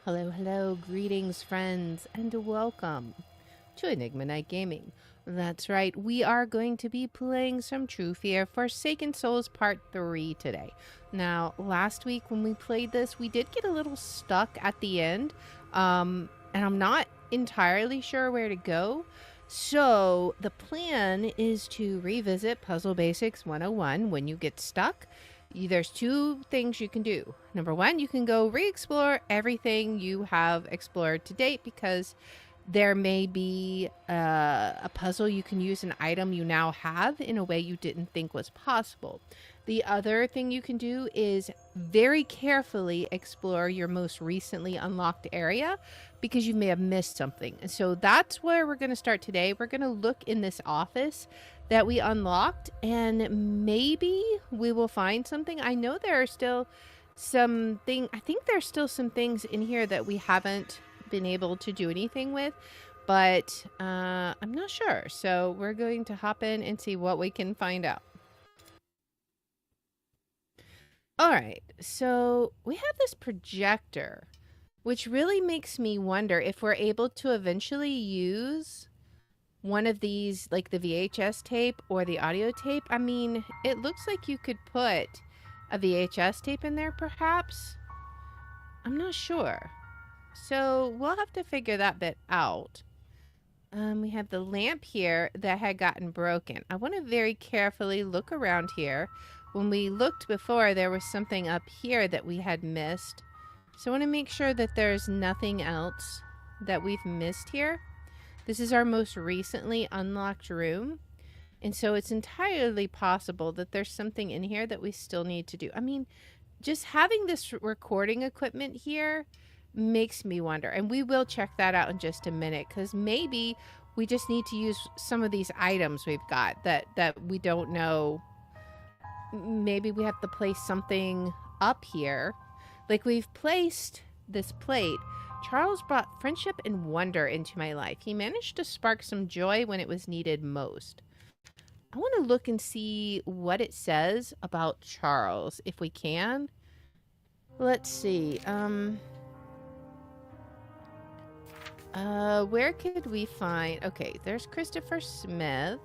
Hello, hello, greetings, friends, and welcome to Enigma Night Gaming. That's right, we are going to be playing some True Fear Forsaken Souls Part 3 today. Now, last week when we played this, we did get a little stuck at the end, and I'm not entirely sure where to go. So, the plan is to revisit Puzzle Basics 101 when you get stuck. There's two things you can do. Number one, you can go re-explore everything you have explored to date because there may be a puzzle you can use an item you now have in a way you didn't think was possible. The other thing you can do is very carefully explore your most recently unlocked area because you may have missed something. And so that's where we're going to start today. We're going to look in this office that we unlocked and maybe we will find something. I know there are still I think there's still some things in here that we haven't been able to do anything with, but I'm not sure. So we're going to hop in and see what we can find out. All right, so we have this projector, which really makes me wonder if we're able to eventually use one of these, like the VHS tape or the audio tape. I mean, it looks like you could put a VHS tape in there, perhaps. I'm not sure. So we'll have to figure that bit out. We have the lamp here that had gotten broken. I want to very carefully look around here. When we looked before, there was something up here that we had missed. So I want to make sure that there's nothing else that we've missed here. This is our most recently unlocked room. And so it's entirely possible that there's something in here that we still need to do. I mean, just having this recording equipment here makes me wonder. And we will check that out in just a minute because maybe we just need to use some of these items we've got that we don't know. Maybe we have to place something up here. Like we've placed this plate. Charles brought friendship and wonder into my life. He managed to spark some joy when it was needed most. I want to look and see what it says about Charles, if we can. Let's see. Where could we find... Okay, there's Christopher Smith.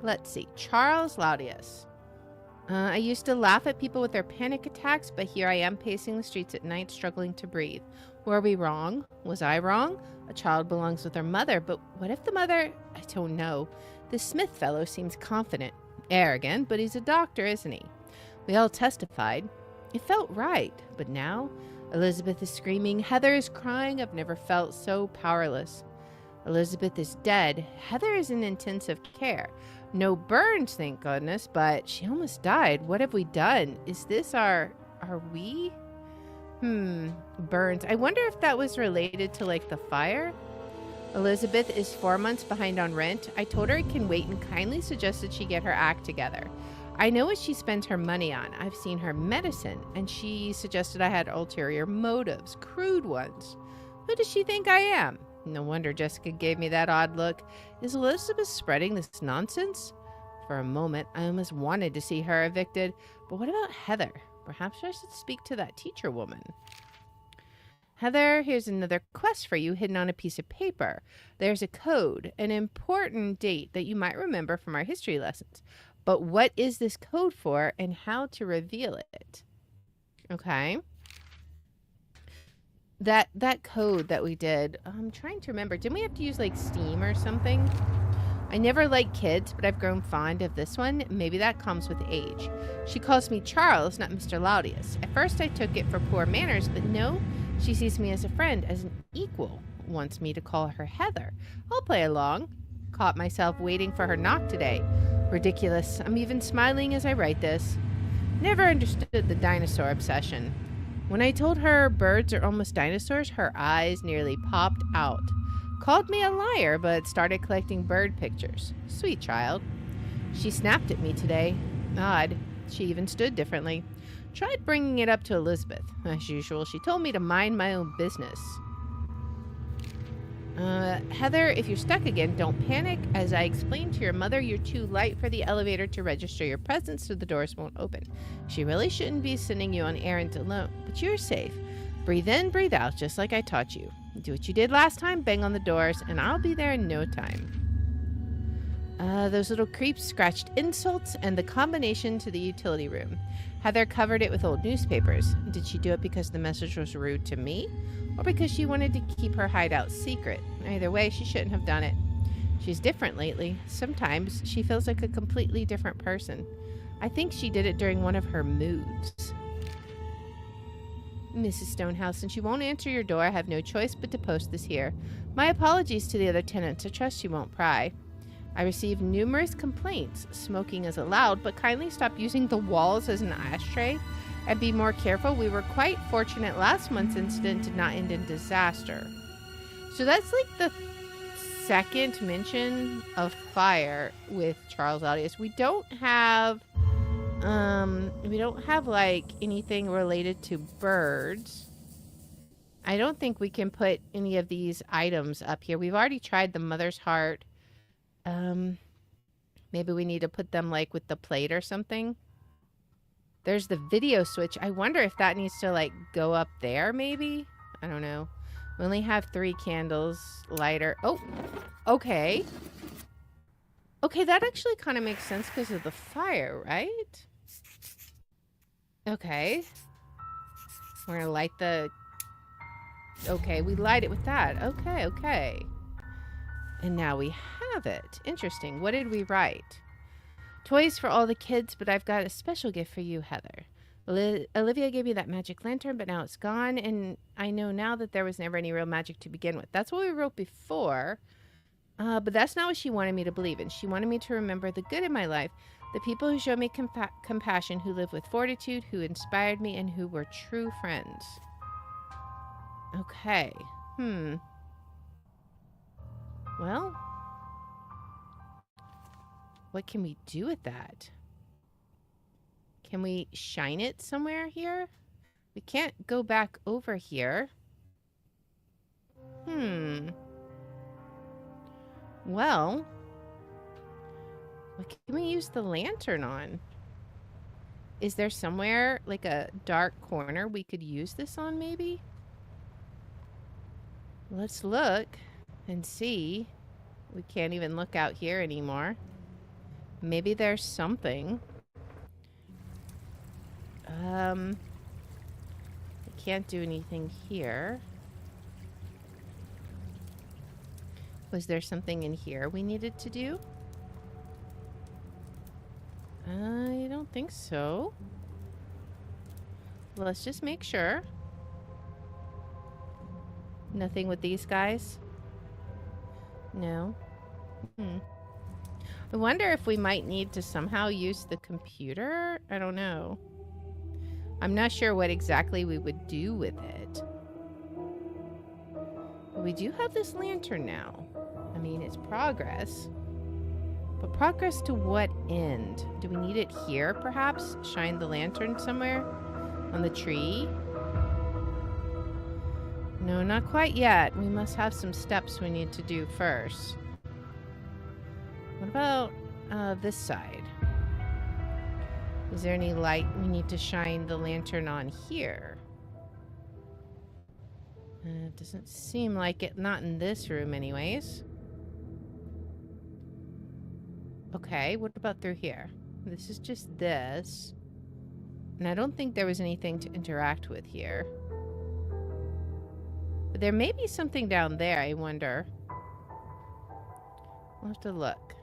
Let's see. Charles Laudius. I used to laugh at people with their panic attacks, but here I am pacing the streets at night, struggling to breathe. Were we wrong? Was I wrong? A child belongs with her mother, but what if the mother... I don't know. This Smith fellow seems confident. Arrogant, but he's a doctor, isn't he? We all testified. It felt right, but now... Elizabeth is screaming. Heather is crying. I've never felt so powerless. Elizabeth is dead. Heather is in intensive care. No burns, thank goodness, but she almost died. What have we done? Is this are we? Burns. I wonder if that was related to, like, the fire? Elizabeth is 4 months behind on rent. I told her it can wait and kindly suggested she get her act together. I know what she spends her money on. I've seen her medicine, and she suggested I had ulterior motives, crude ones. Who does she think I am? No wonder Jessica gave me that odd look. Is Elizabeth spreading this nonsense? For a moment, I almost wanted to see her evicted. But what about Heather? Perhaps I should speak to that teacher woman. Heather, here's another quest for you hidden on a piece of paper. There's a code, an important date that you might remember from our history lessons. But what is this code for and how to reveal it? Okay. That code that we did, I'm trying to remember. Didn't we have to use, like, Steam or something? I never liked kids, but I've grown fond of this one. Maybe that comes with age. She calls me Charles, not Mr. Laudius. At first I took it for poor manners, but no, she sees me as a friend, as an equal. Wants me to call her Heather. I'll play along. Caught myself waiting for her knock today. Ridiculous. I'm even smiling as I write this. Never understood the dinosaur obsession. When I told her birds are almost dinosaurs, her eyes nearly popped out. Called me a liar, but started collecting bird pictures. Sweet child. She snapped at me today. Odd. She even stood differently. Tried bringing it up to Elizabeth. As usual, she told me to mind my own business. Heather, if you're stuck again, don't panic. As I explained to your mother, you're too light for the elevator to register your presence, so the doors won't open. She really shouldn't be sending you on errands alone, but you're safe. Breathe in, breathe out, just like I taught you. Do what you did last time, bang on the doors, and I'll be there in no time. Those little creeps scratched insults and the combination to the utility room. Heather covered it with old newspapers. Did she do it because the message was rude to me? Or because she wanted to keep her hideout secret? Either way, she shouldn't have done it. She's different lately. Sometimes she feels like a completely different person. I think she did it during one of her moods. Mrs. Stonehouse, since you won't answer your door, I have no choice but to post this here. My apologies to the other tenants. I trust you won't pry. I received numerous complaints. Smoking is allowed, but kindly stop using the walls as an ashtray and be more careful. We were quite fortunate last month's incident did not end in disaster. So that's like the second mention of fire with Charles Laudius. We don't have like anything related to birds. I don't think we can put any of these items up here. We've already tried the mother's heart. Maybe we need to put them like with the plate or something. There's the video switch. I wonder if that needs to like go up there maybe. I don't know. We only have 3 candles. Lighter. Oh, okay. Okay, that actually kind of makes sense because of the fire, right? Okay. We're going to light the... Okay, we light it with that. Okay, okay. And now we have it. Interesting. What did we write? Toys for all the kids, but I've got a special gift for you, Heather. Olivia gave me that magic lantern, but now it's gone, and I know now that there was never any real magic to begin with. That's what we wrote before, but that's not what she wanted me to believe in. She wanted me to remember the good in my life, the people who showed me compassion, who lived with fortitude, who inspired me, and who were true friends. Okay. Well, what can we do with that? Can we shine it somewhere here? We can't go back over here. Well, what can we use the lantern on? Is there somewhere, like a dark corner, we could use this on maybe? Let's look and see. We can't even look out here anymore. Maybe there's something. I can't do anything here. Was there something in here we needed to do? I don't think so. Well, let's just make sure. Nothing with these guys? No. I wonder if we might need to somehow use the computer. I don't know. I'm not sure what exactly we would do with it. But we do have this lantern now. I mean, it's progress. But progress to what end? Do we need it here, perhaps? Shine the lantern somewhere? On the tree? No, not quite yet. We must have some steps we need to do first. What about this side? Is there any light we need to shine the lantern on here? It doesn't seem like it. Not in this room anyways. Okay, what about through here? This is just this. And I don't think there was anything to interact with here. But there may be something down there, I wonder. We'll have to look.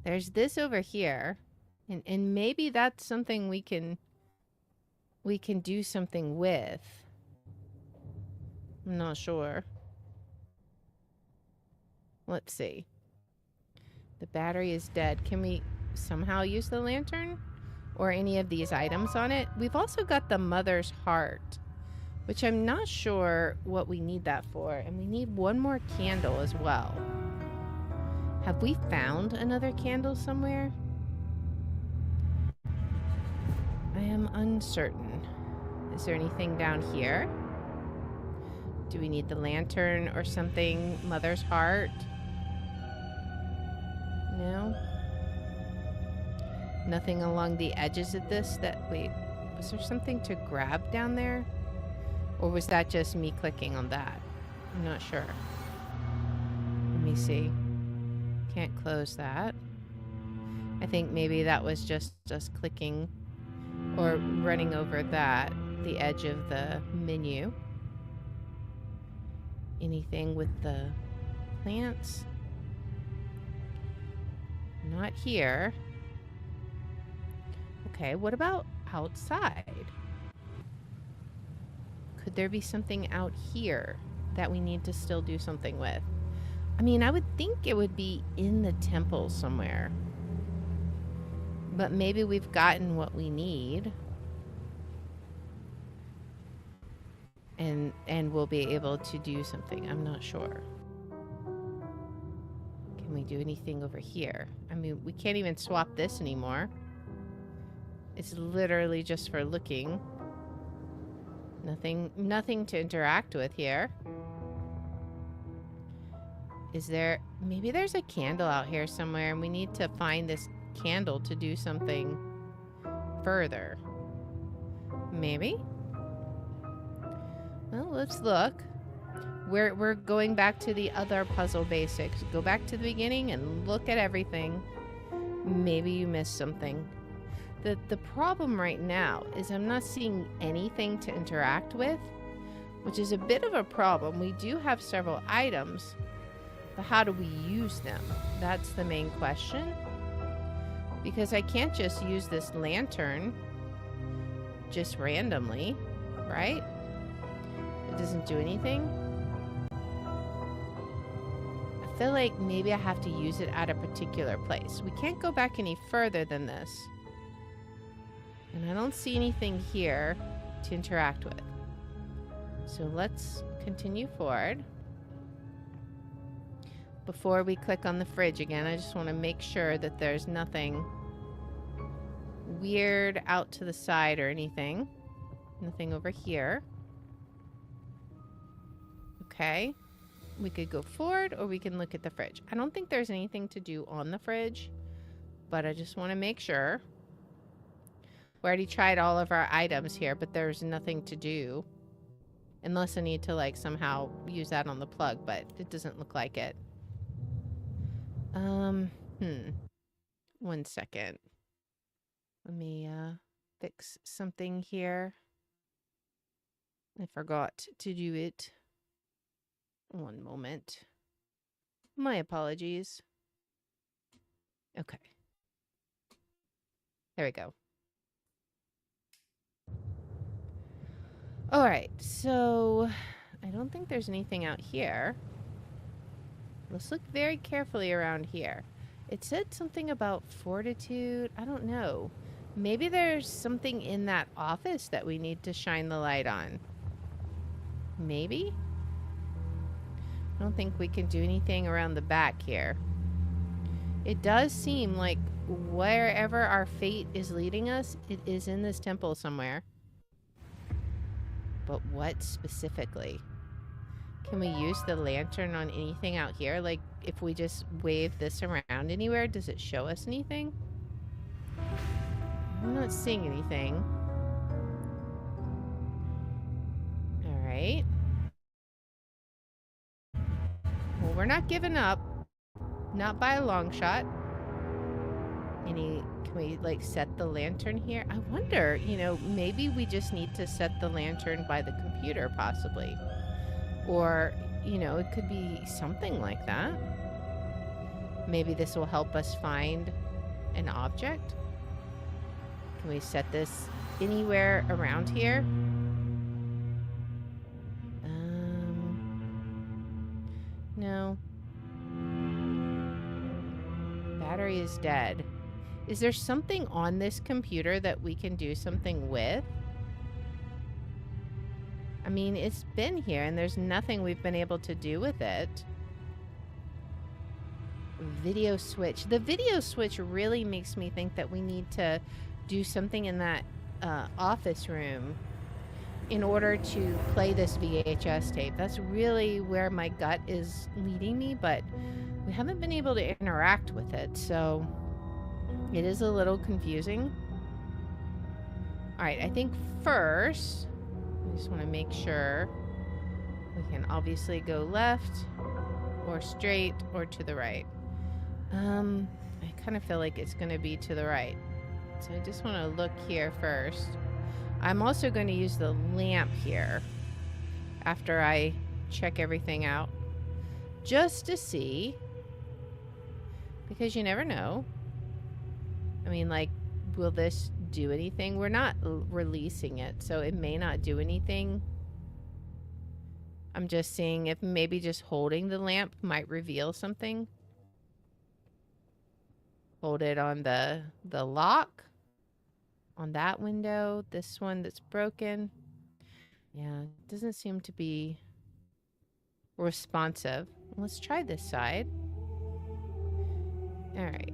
There's this over here. And maybe that's something we can do something with. I'm not sure. Let's see. The battery is dead. Can we somehow use the lantern? Or any of these items on it? We've also got the mother's heart, which I'm not sure what we need that for. And we need one more candle as well. Have we found another candle somewhere? I am uncertain. Is there anything down here? Do we need the lantern or something? Mother's heart? No? Nothing along the edges of this that... Wait, was there something to grab down there? Or was that just me clicking on that? I'm not sure. Let me see. Can't close that. I think maybe that was just us clicking or running over that, the edge of the menu. Anything with the plants? Not here. Okay, what about outside? Could there be something out here that we need to still do something with? I mean, I would think it would be in the temple somewhere. But maybe we've gotten what we need. And we'll be able to do something. I'm not sure. Can we do anything over here? I mean, we can't even swap this anymore. It's literally just for looking. Nothing to interact with here. Is there... Maybe there's a candle out here somewhere and we need to find this candle to do something further. Maybe? Well, let's look. We're going back to the other puzzle basics. Go back to the beginning and look at everything. Maybe you missed something. The problem right now is I'm not seeing anything to interact with, which is a bit of a problem. We do have several items, but how do we use them? That's the main question. Because I can't just use this lantern just randomly, right? It doesn't do anything. I feel like maybe I have to use it at a particular place. We can't go back any further than this. And I don't see anything here to interact with. So let's continue forward. Before we click on the fridge again, I just want to make sure that there's nothing weird out to the side or anything. Nothing over here. Okay. We could go forward or we can look at the fridge. I don't think there's anything to do on the fridge, but I just want to make sure. We already tried all of our items here, but there's nothing to do. Unless I need to, like, somehow use that on the plug, but it doesn't look like it. 1 second. Let me, fix something here. I forgot to do it. 1 moment. My apologies. Okay. There we go. All right, so I don't think there's anything out here. Let's look very carefully around here. It said something about fortitude. I don't know. Maybe there's something in that office that we need to shine the light on. Maybe? I don't think we can do anything around the back here. It does seem like wherever our fate is leading us, it is in this temple somewhere. But what specifically? Can we use the lantern on anything out here? Like, if we just wave this around anywhere, does it show us anything? I'm not seeing anything. Alright. Well, we're not giving up. Not by a long shot. Can we, like, set the lantern here? I wonder, you know, maybe we just need to set the lantern by the computer, possibly. Or, you know, it could be something like that. Maybe this will help us find an object. Can we set this anywhere around here? No. Battery is dead. Is there something on this computer that we can do something with? I mean, it's been here and there's nothing we've been able to do with it. Video switch. The video switch really makes me think that we need to do something in that office room. in order to play this VHS tape. That's really where my gut is leading me, but we haven't been able to interact with it, so it is a little confusing. All right, I think first, I just want to make sure we can obviously go left or straight or to the right. I kind of feel like it's going to be to the right. So I just want to look here first. I'm also going to use the lamp here after I check everything out, just to see, because you never know. I mean, like, will this do anything? We're not releasing it, so it may not do anything. I'm just seeing if maybe just holding the lamp might reveal something. Hold it on the lock. On that window. This one that's broken. Yeah, it doesn't seem to be responsive. Let's try this side. All right.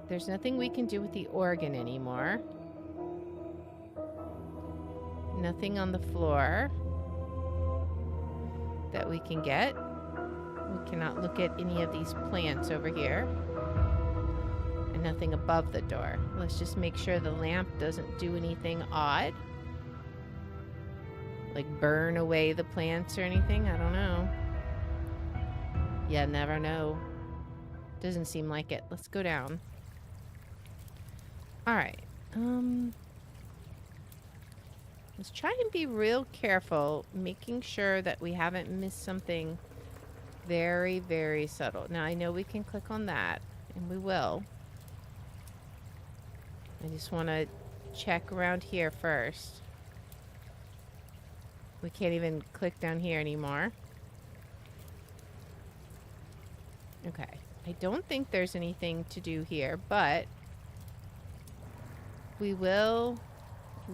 There's nothing we can do with the organ anymore. Nothing on the floor that we can get. We cannot look at any of these plants over here. And nothing above the door. Let's just make sure the lamp doesn't do anything odd. Like burn away the plants or anything. I don't know. Yeah, never know. Doesn't seem like it. Let's go down. Alright. Let's try and be real careful, making sure that we haven't missed something very, very subtle. Now, I know we can click on that, and we will. I just want to check around here first. We can't even click down here anymore. Okay. I don't think there's anything to do here, but we will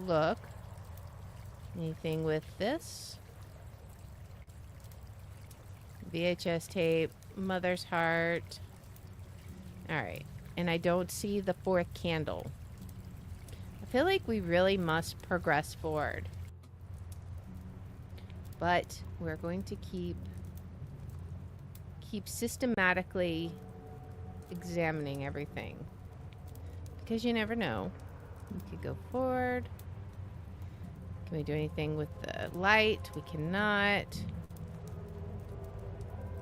look. Anything with this? VHS tape, mother's heart. All right. And I don't see the fourth candle. I feel like we really must progress forward. But we're going to keep systematically examining everything. Because you never know. We could go forward. Can we do anything with the light? We cannot.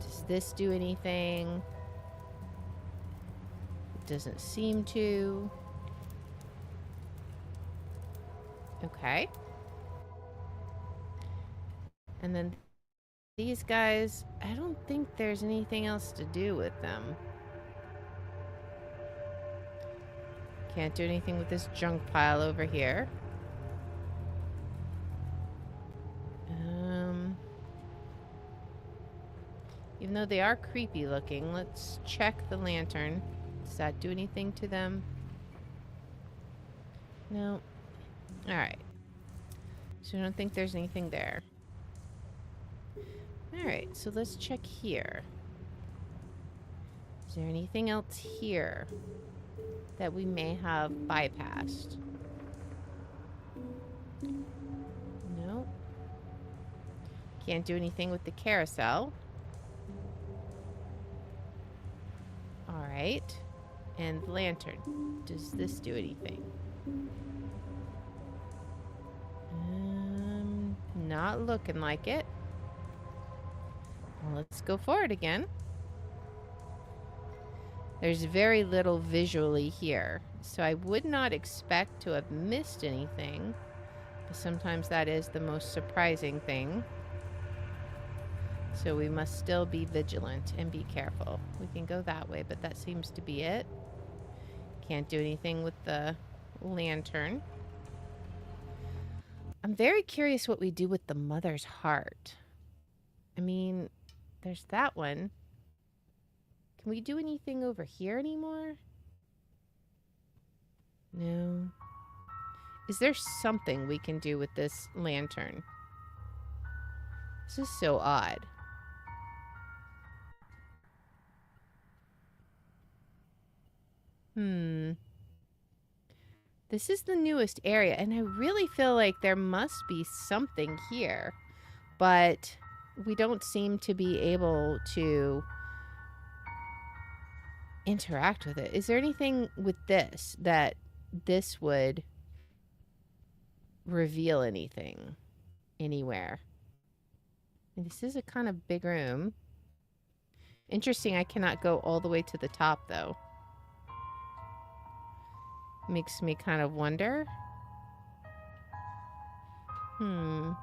Does this do anything? It doesn't seem to. Okay. And then these guys, I don't think there's anything else to do with them. Can't do anything with this junk pile over here. Even though they are creepy looking, let's check the lantern. Does that do anything to them? No. Alright. So I don't think there's anything there. Alright, so let's check here. Is there anything else here that we may have bypassed? No. Can't do anything with the carousel. Alright. And the lantern. Does this do anything? Not looking like it. Well, let's go forward again. There's very little visually here, so I would not expect to have missed anything. But sometimes that is the most surprising thing. So we must still be vigilant and be careful. We can go that way, but that seems to be it. Can't do anything with the lantern. I'm very curious what we do with the mother's heart. I mean, there's that one. Can we do anything over here anymore? No. Is there something we can do with this lantern? This is so odd. This is the newest area, and I really feel like there must be something here, but we don't seem to be able to interact with it. Is there anything with this that this would reveal anything anywhere? And this is a kind of big room. Interesting, I cannot go all the way to the top, though. Makes me kind of wonder. No.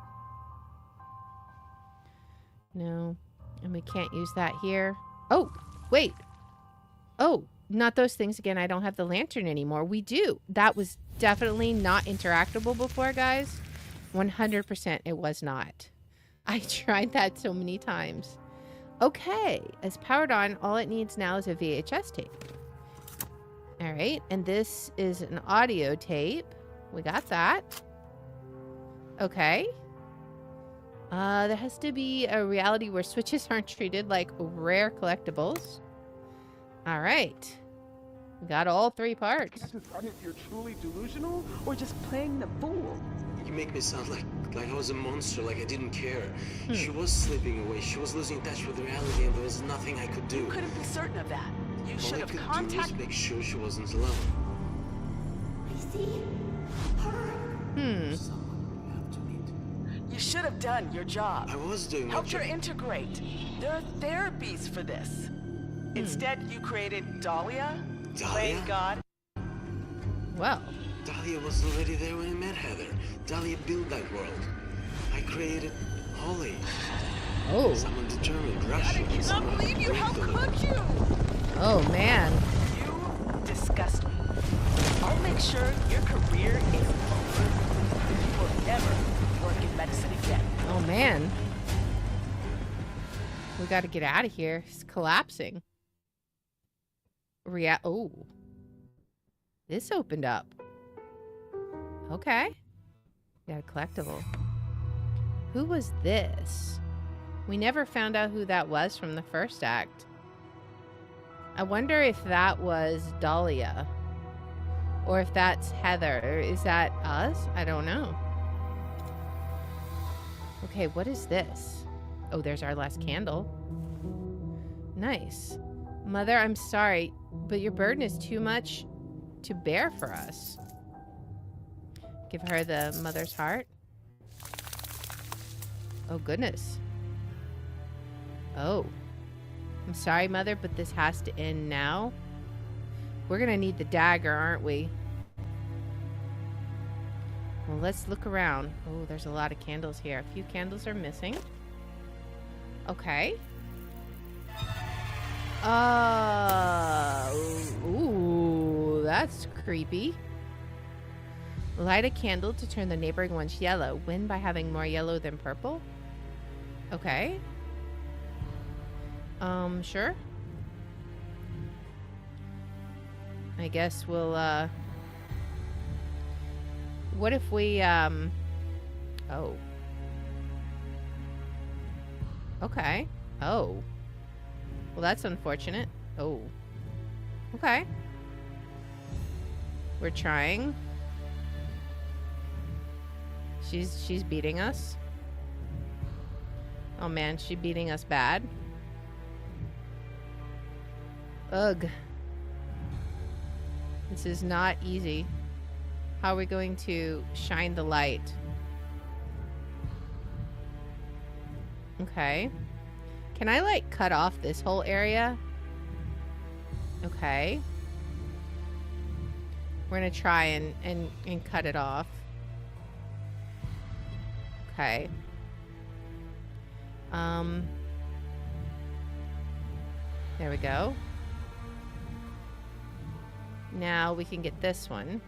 And we can't use that here. Oh, wait. Oh, not those things again. I don't have the lantern anymore. We do. That was definitely not interactable before, guys. 100% it was not. I tried that so many times. Okay, as powered on, all it needs now is a VHS tape. All right, and this is an audio tape. We got that. Okay. There has to be a reality where switches aren't treated like rare collectibles. All right. We got all 3 parts. I just wonder if you're truly delusional or just playing the fool. You make me sound like I was a monster, like I didn't care. She was slipping away. She was losing touch with reality, and there was nothing I could do. You couldn't be certain of that. You should have All I could do was contacted. make sure she wasn't alone. I see her. Someone we have to meet. You should have done your job. I was doing my Helped her job. integrate. There are therapies for this. Instead, you created Dahlia, playing Dahlia? God. Well, Dahlia was already there when I met Heather. Dahlia built that world. I created Holly. oh. Someone determined, I rational. cannot someone believe you. How predictable. could you? Oh, man. You disgust me. I'll make sure your career is over. You will never work in medicine again. Oh, man. We got to get out of here. It's collapsing. Oh. This opened up. Okay. Got a collectible. Who was this? We never found out who that was from the first act. I wonder if that was Dahlia. Or if that's Heather. Or is that us? I don't know. Okay, what is this? Oh, there's our last candle. Nice. Mother, I'm sorry, but your burden is too much to bear for us. Give her the mother's heart. Oh, goodness. Oh. I'm sorry, Mother, but this has to end now. We're gonna need the dagger, aren't we? Well, let's look around. Oh, there's a lot of candles here. A few candles are missing. Okay. Ooh, that's creepy. Light a candle to turn the neighboring ones yellow. Win by having more yellow than purple? Okay. Sure. I guess we'll, what if we, oh. Okay. Oh. Well, that's unfortunate. Oh. Okay. We're trying. She's beating us. Oh man, she's beating us bad. Ugh. This is not easy. How are we going to shine the light? Okay. Can I, like, cut off this whole area? Okay. We're gonna try and cut it off. Okay. There we go. Now we can get this one.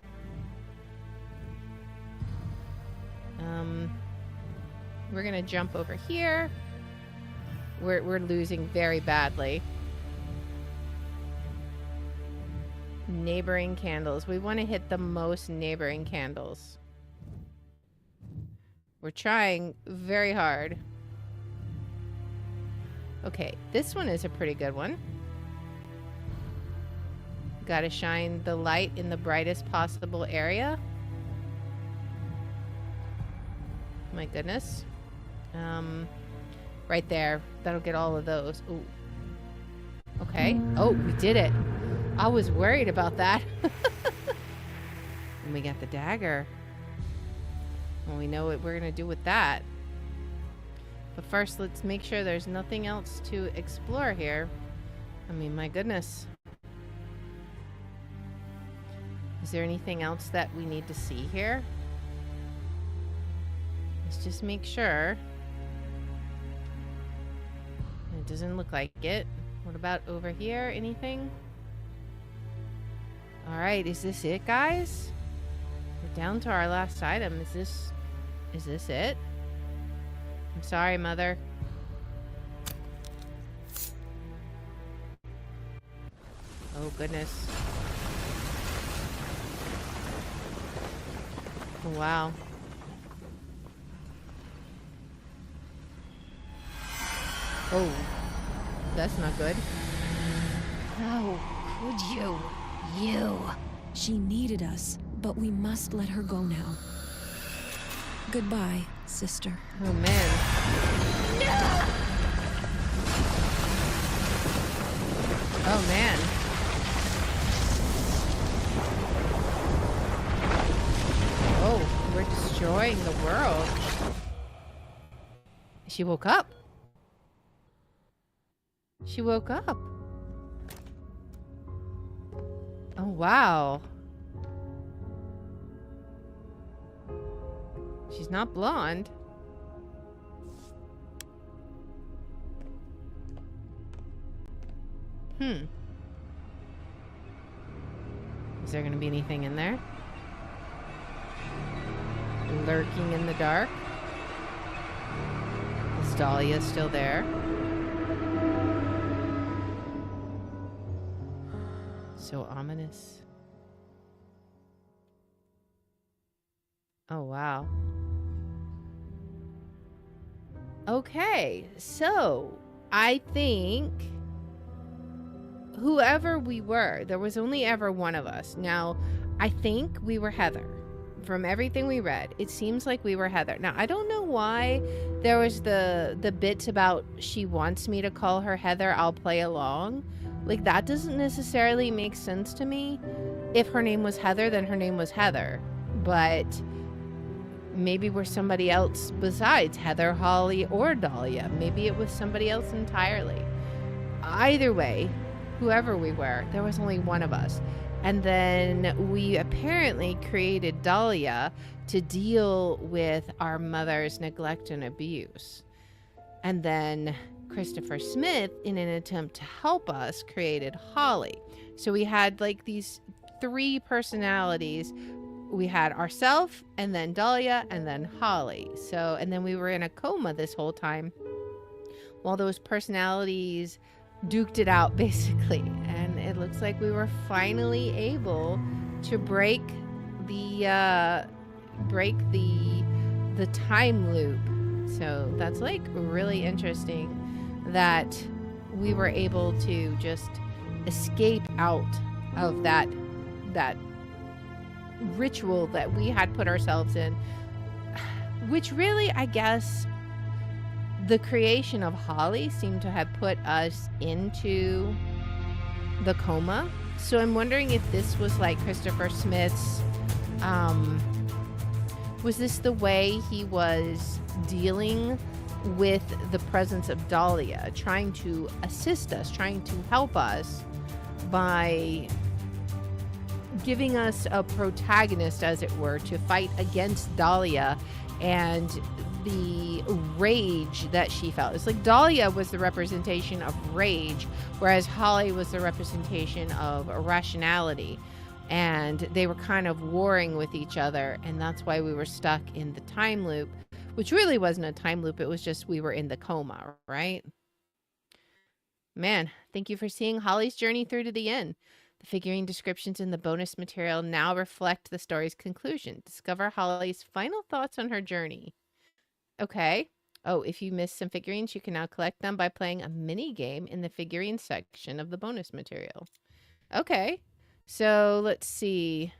We're gonna jump over here. We're losing very badly. Neighboring candles. We want to hit the most neighboring candles. We're trying very hard. Okay, this one is a pretty good one. Gotta shine the light in the brightest possible area. My goodness. Right there. That'll get all of those. Ooh. Okay. Oh, we did it. I was worried about that. And we got the dagger. Well, we know what we're going to do with that. But first, let's make sure there's nothing else to explore here. I mean, my goodness. Is there anything else that we need to see here? Let's just make sure. It doesn't look like it. What about over here? Anything? All right, is this it, guys? We're down to our last item. Is this it? I'm sorry, Mother. Oh, goodness. Oh, wow. Oh, that's not good. How could you? You. She needed us, but we must let her go now. Goodbye, sister. Oh, man. Oh, man. Oh, we're destroying the world. She woke up. She woke up. Oh, wow. She's not blonde. Is there going to be anything in there? Lurking in the dark? Is Dahlia still there? So ominous. Oh, wow. Okay, so I think whoever we were, there was only ever one of us. Now, I think we were Heather. From everything we read, it seems like we were Heather. Now, I don't know why there was the bits about she wants me to call her Heather, I'll play along. Like, that doesn't necessarily make sense to me. If her name was Heather, then her name was Heather. But maybe we're somebody else besides Heather, Holly, or Dahlia. Maybe it was somebody else entirely. Either way, whoever we were, there was only one of us. And then we apparently created Dahlia to deal with our mother's neglect and abuse. And then Christopher Smith, in an attempt to help us, created Holly. So we had like these three personalities. We had ourselves, and then Dahlia, and then Holly. So, and then we were in a coma this whole time while those personalities duked it out, basically. And it looks like we were finally able to break the time loop. So that's like really interesting that we were able to just escape out of that ritual that we had put ourselves in, which really, I guess, the creation of Holly seemed to have put us into the coma. So I'm wondering if this was like Christopher Smith's, was this the way he was dealing with the presence of Dahlia, trying to assist us, trying to help us by giving us a protagonist, as it were, to fight against Dahlia and the rage that she felt. It's like Dahlia was the representation of rage, whereas Holly was the representation of rationality. And they were kind of warring with each other, and that's why we were stuck in the time loop, which really wasn't a time loop. It was just we were in the coma, right? Man, thank you for seeing Holly's journey through to the end. The figurine descriptions in the bonus material now reflect the story's conclusion. Discover Holly's final thoughts on her journey. Okay. Oh, if you missed some figurines, you can now collect them by playing a mini game in the figurine section of the bonus material. Okay. So let's see.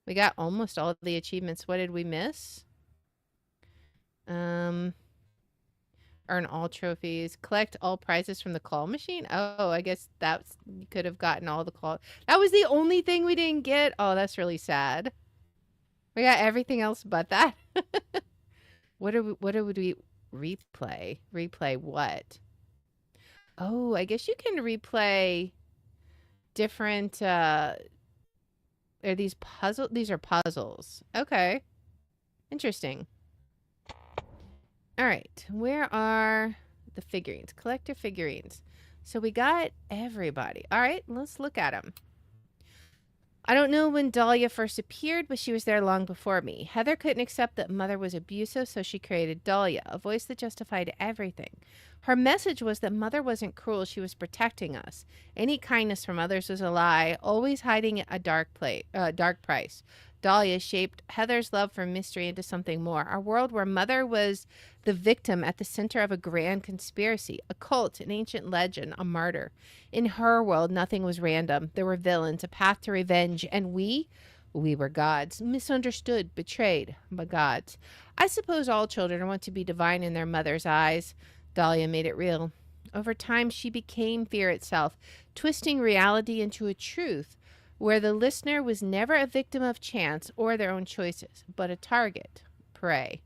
We got almost all of the achievements. What did we miss? Earn all trophies. Collect all prizes from the claw machine. Oh, I guess that's you could have gotten all the claw. That was the only thing we didn't get. Oh, that's really sad. We got everything else but that. What would we replay? Replay what? Oh, I guess you can replay different are these these are puzzles. Okay. Interesting. All right. Where are the figurines? Collector figurines. So we got everybody. All right, let's look at them. I don't know when Dahlia first appeared, but she was there long before me. Heather couldn't accept that Mother was abusive, so she created Dahlia, a voice that justified everything. Her message was that Mother wasn't cruel, she was protecting us. Any kindness from others was a lie, always hiding a dark price. Dahlia shaped Heather's love for mystery into something more, a world where Mother was the victim at the center of a grand conspiracy, a cult, an ancient legend, a martyr. In her world, nothing was random. There were villains, a path to revenge, and we were gods, misunderstood, betrayed, but gods. I suppose all children want to be divine in their mother's eyes. Dahlia made it real. Over time, she became fear itself, twisting reality into a truth where the listener was never a victim of chance or their own choices, but a target, prey.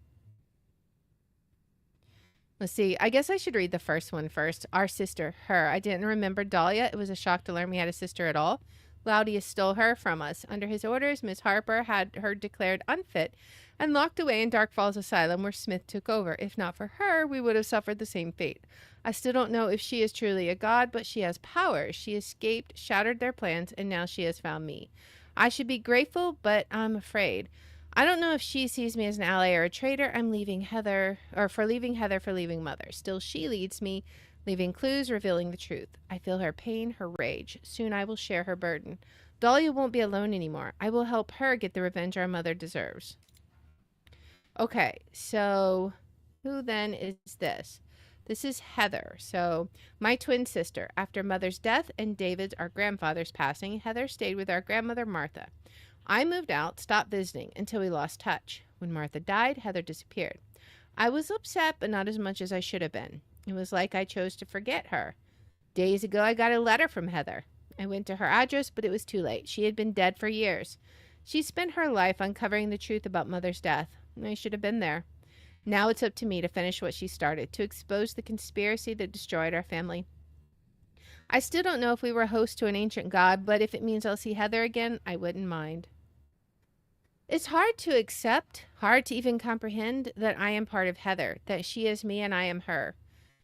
Let's see. I guess I should read the first one first. Our sister, her. I didn't remember Dahlia. It was a shock to learn we had a sister at all. Laudius stole her from us. Under his orders, Miss Harper had her declared unfit and locked away in Dark Falls Asylum where Smith took over. If not for her, we would have suffered the same fate. I still don't know if she is truly a god, but she has powers. She escaped, shattered their plans, and now she has found me. I should be grateful, but I'm afraid. I don't know if she sees me as an ally or a traitor. I'm leaving Heather for leaving Mother. Still, she leads me, leaving clues, revealing the truth. I feel her pain, her rage. Soon I will share her burden. Dahlia won't be alone anymore. I will help her get the revenge our mother deserves. Okay, so who then is this? This is Heather. So, my twin sister. After Mother's death and David's, our grandfather's passing, Heather stayed with our grandmother, Martha. I moved out, stopped visiting, until we lost touch. When Martha died, Heather disappeared. I was upset, but not as much as I should have been. It was like I chose to forget her. Days ago, I got a letter from Heather. I went to her address, but it was too late. She had been dead for years. She spent her life uncovering the truth about Mother's death. I should have been there. Now it's up to me to finish what she started, to expose the conspiracy that destroyed our family. I still don't know if we were host to an ancient god, but if it means I'll see Heather again, I wouldn't mind. It's hard to accept, hard to even comprehend that I am part of Heather, that she is me and I am her.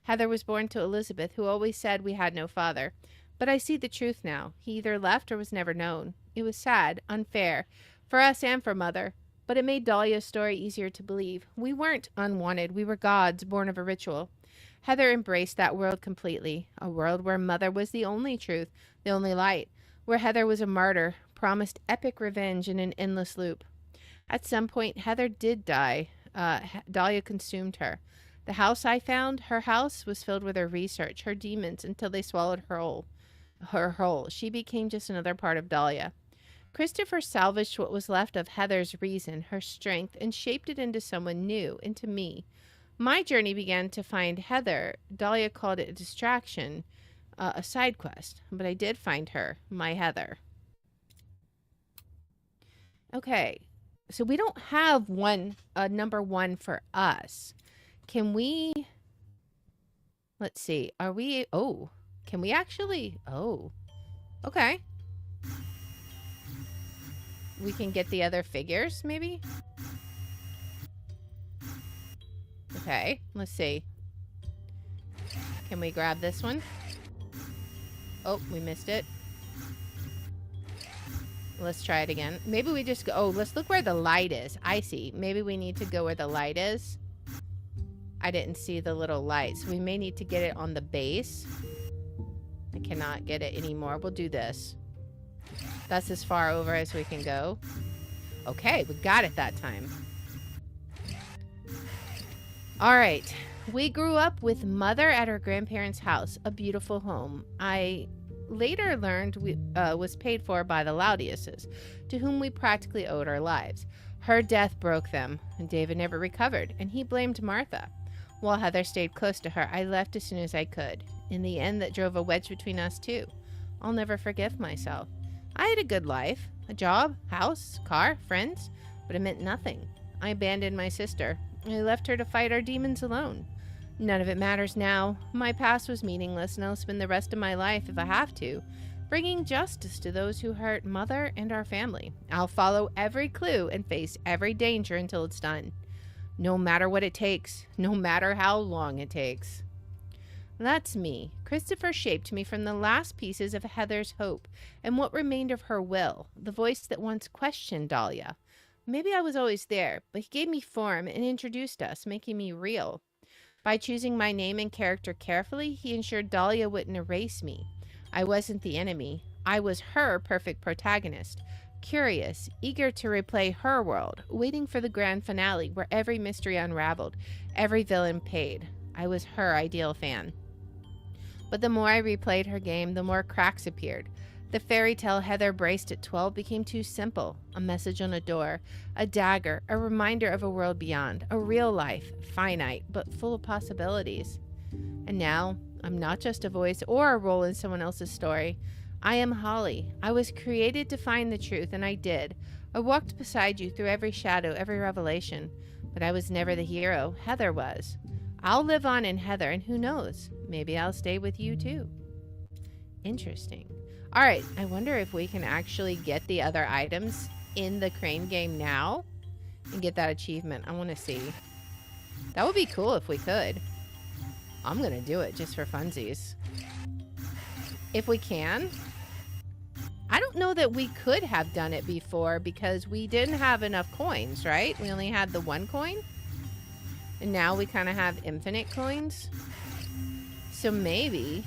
Heather was born to Elizabeth, who always said we had no father. But I see the truth now. He either left or was never known. It was sad, unfair, for us and for Mother. But it made Dahlia's story easier to believe. We weren't unwanted. We were gods, born of a ritual. Heather embraced that world completely, a world where Mother was the only truth, the only light, where Heather was a martyr, promised epic revenge in an endless loop. At some point, Heather did die. Dahlia consumed her. The house I found, her house, was filled with her research, her demons, until they swallowed her whole. She became just another part of Dahlia. Christopher salvaged what was left of Heather's reason, her strength, and shaped it into someone new, into me. My journey began to find Heather. Dahlia called it a distraction, a side quest, but I did find her, my Heather. Okay, so we don't have number one for us. Can we, let's see, can we actually, okay. We can get the other figures, maybe? Okay, let's see. Can we grab this one? Oh, we missed it. Let's try it again. Maybe we just go... let's look where the light is. I see. Maybe we need to go where the light is. I didn't see the little light, so we may need to get it on the base. I cannot get it anymore. We'll do this. That's as far over as we can go. Okay, we got it that time. All right. We grew up with Mother at her grandparents' house, a beautiful home. I later learned was paid for by the Laudiuses, to whom we practically owed our lives. Her death broke them, and David never recovered, and he blamed Martha. While Heather stayed close to her, I left as soon as I could. In the end, that drove a wedge between us too. I'll never forgive myself. I had a good life, a job, house, car, friends, but it meant nothing. I abandoned my sister. I left her to fight our demons alone. None of it matters now. My past was meaningless, and I'll spend the rest of my life, if I have to, bringing justice to those who hurt Mother and our family. I'll follow every clue and face every danger until it's done. No matter what it takes, no matter how long it takes. That's me. Christopher shaped me from the last pieces of Heather's hope and what remained of her will, the voice that once questioned Dahlia. Maybe I was always there, but he gave me form and introduced us, making me real. By choosing my name and character carefully, he ensured Dahlia wouldn't erase me. I wasn't the enemy. I was her perfect protagonist, curious, eager to replay her world, waiting for the grand finale where every mystery unraveled, every villain paid. I was her ideal fan. But the more I replayed her game, the more cracks appeared. The fairy tale Heather braced at 12 became too simple. A message on a door, a dagger, a reminder of a world beyond, a real life, finite, but full of possibilities. And now, I'm not just a voice or a role in someone else's story. I am Holly. I was created to find the truth, and I did. I walked beside you through every shadow, every revelation. But I was never the hero. Heather was. I'll live on in Heather, and who knows? Maybe I'll stay with you too. Interesting. All right, I wonder if we can actually get the other items in the crane game now and get that achievement. I want to see. That would be cool if we could. I'm going to do it just for funsies. If we can. I don't know that we could have done it before because we didn't have enough coins, right? We only had the 1 coin. And now we kind of have infinite coins. So maybe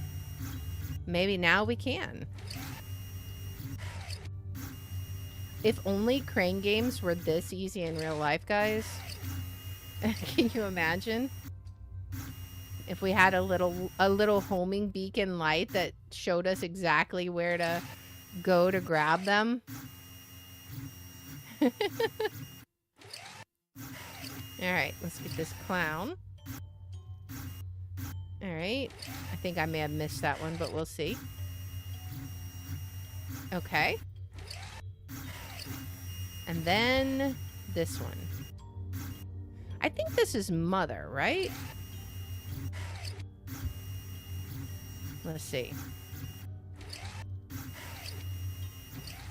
now we can. If only crane games were this easy in real life, guys. Can you imagine? If we had a little homing beacon light that showed us exactly where to go to grab them. All right, let's get this clown. All right. I think I may have missed that one, but we'll see. Okay. And then this one. I think this is Mother, right? Let's see.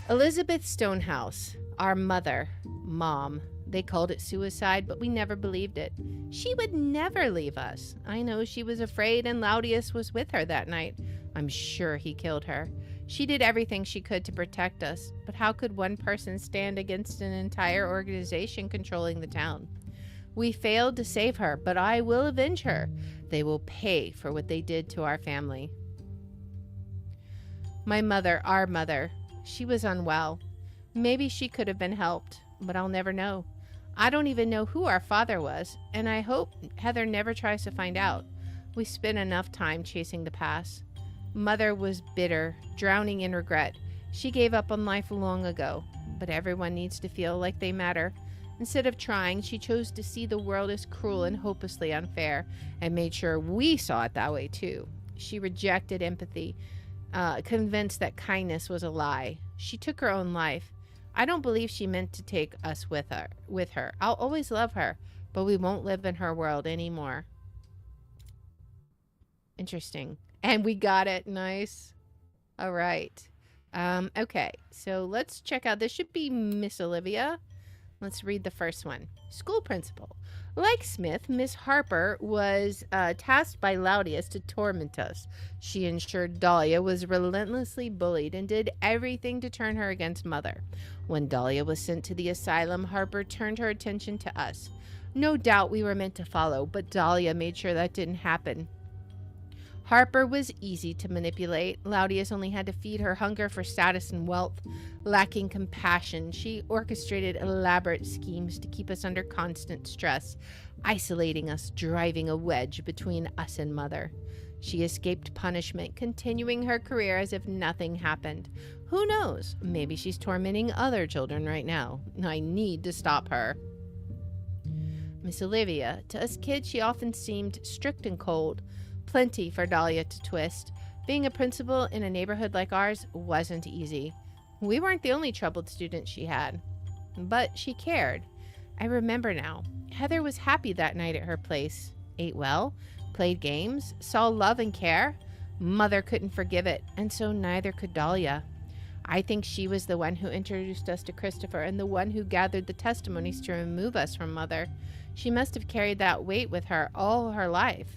Elizabeth Stonehouse, our mother, Mom. They called it suicide, but we never believed it. She would never leave us. I know she was afraid, and Laudius was with her that night. I'm sure he killed her. She did everything she could to protect us, but how could one person stand against an entire organization controlling the town? We failed to save her, but I will avenge her. They will pay for what they did to our family. My mother, our mother, she was unwell. Maybe she could have been helped, but I'll never know. I don't even know who our father was, and I hope Heather never tries to find out. We spent enough time chasing the past. Mother was bitter, drowning in regret. She gave up on life long ago, but everyone needs to feel like they matter. Instead of trying, she chose to see the world as cruel and hopelessly unfair, and made sure we saw it that way too. She rejected empathy, convinced that kindness was a lie. She took her own life. I don't believe she meant to take us with her. I'll always love her, but we won't live in her world anymore. Interesting. And we got it. Nice. All right. Okay, so let's check out. This should be Miss Olivia. Let's read the first one. School principal. Like Smith, Miss Harper was tasked by Laudius to torment us. She ensured Dahlia was relentlessly bullied and did everything to turn her against Mother. When Dahlia was sent to the asylum, Harper turned her attention to us. No doubt we were meant to follow, but Dahlia made sure that didn't happen. Harper was easy to manipulate. Laudius only had to feed her hunger for status and wealth. Lacking compassion, she orchestrated elaborate schemes to keep us under constant stress, isolating us, driving a wedge between us and Mother. She escaped punishment, continuing her career as if nothing happened. Who knows? Maybe she's tormenting other children right now. I need to stop her. Miss Olivia, to us kids, she often seemed strict and cold. Plenty for Dahlia to twist. Being a principal in a neighborhood like ours wasn't easy. We weren't the only troubled students she had. But she cared. I remember now. Heather was happy that night at her place. Ate well, played games, saw love and care. Mother couldn't forgive it, and so neither could Dahlia. I think she was the one who introduced us to Christopher and the one who gathered the testimonies to remove us from Mother. She must have carried that weight with her all her life.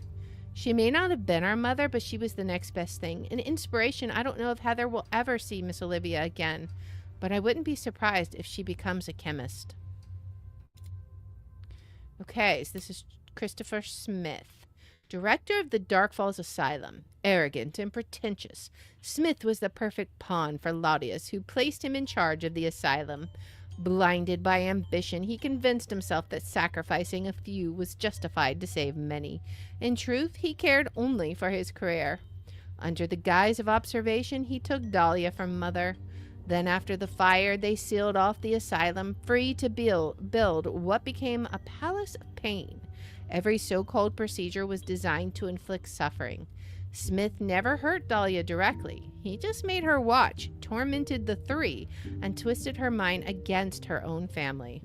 She may not have been our mother, but she was the next best thing. An inspiration. I don't know if Heather will ever see Miss Olivia again, but I wouldn't be surprised if she becomes a chemist. Okay, so this is Christopher Smith, director of the Dark Falls Asylum. Arrogant and pretentious, Smith was the perfect pawn for Laudius, who placed him in charge of the asylum. Blinded by ambition, he convinced himself that sacrificing a few was justified to save many. In truth, he cared only for his career. Under the guise of observation, he took Dahlia from Mother. Then, after the fire, they sealed off the asylum, free to build what became a palace of pain. Every so-called procedure was designed to inflict suffering. Smith never hurt Dahlia directly. He just made her watch, tormented the three, and twisted her mind against her own family.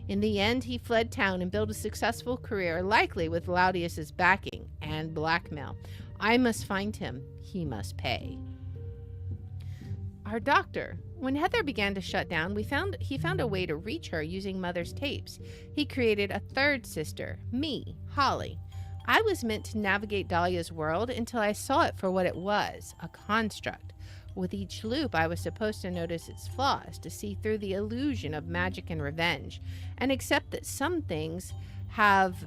In the end, he fled town and built a successful career, likely with Laudius's backing and blackmail. I must find him. He must pay. Our doctor. When Heather began to shut down, he found a way to reach her using Mother's tapes. He created a third sister, me, Holly. I was meant to navigate Dahlia's world until I saw it for what it was, a construct. With each loop, I was supposed to notice its flaws, to see through the illusion of magic and revenge, and accept that some things have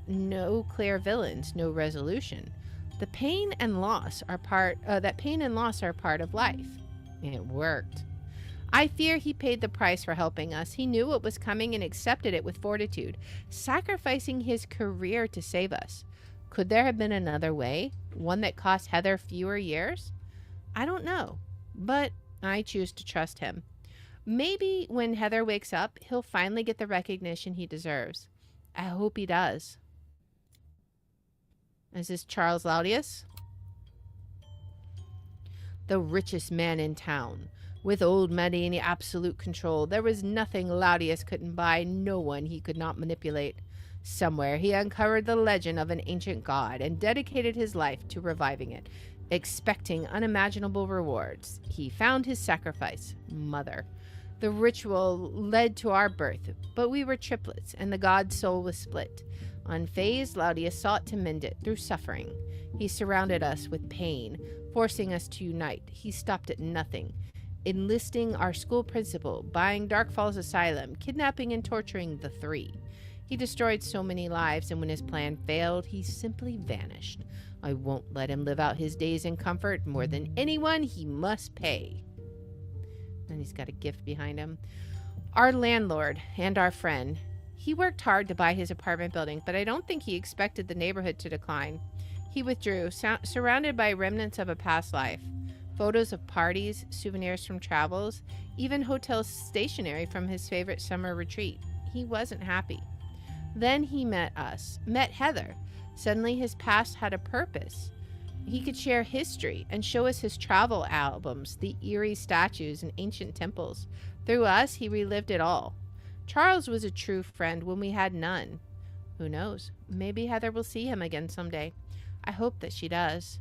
no clear villains, no resolution. That pain and loss are part of life. It worked. I fear he paid the price for helping us. He knew what was coming and accepted it with fortitude, sacrificing his career to save us. Could there have been another way? One that cost Heather fewer years? I don't know, but I choose to trust him. Maybe when Heather wakes up, he'll finally get the recognition he deserves. I hope he does. Is this Charles Laudius? The richest man in town. With old money and absolute control, there was nothing Laudius couldn't buy, no one he could not manipulate. Somewhere he uncovered the legend of an ancient god and dedicated his life to reviving it, expecting unimaginable rewards. He found his sacrifice, Mother. The ritual led to our birth, but we were triplets, and the god's soul was split. Unfazed, Laudius sought to mend it through suffering. He surrounded us with pain, forcing us to unite. He stopped at nothing. Enlisting our school principal, buying Dark Falls Asylum, kidnapping and torturing the three. He destroyed so many lives, and when his plan failed, he simply vanished. I won't let him live out his days in comfort. More than anyone, he must pay. And he's got a gift behind him. Our landlord and our friend. He worked hard to buy his apartment building, but I don't think he expected the neighborhood to decline. He withdrew, surrounded by remnants of a past life. Photos of parties, souvenirs from travels, even hotel stationery from his favorite summer retreat. He wasn't happy. Then he met Heather. Suddenly his past had a purpose. He could share history and show us his travel albums, the eerie statues and ancient temples. Through us, he relived it all. Charles was a true friend when we had none. Who knows? Maybe Heather will see him again someday. I hope that she does.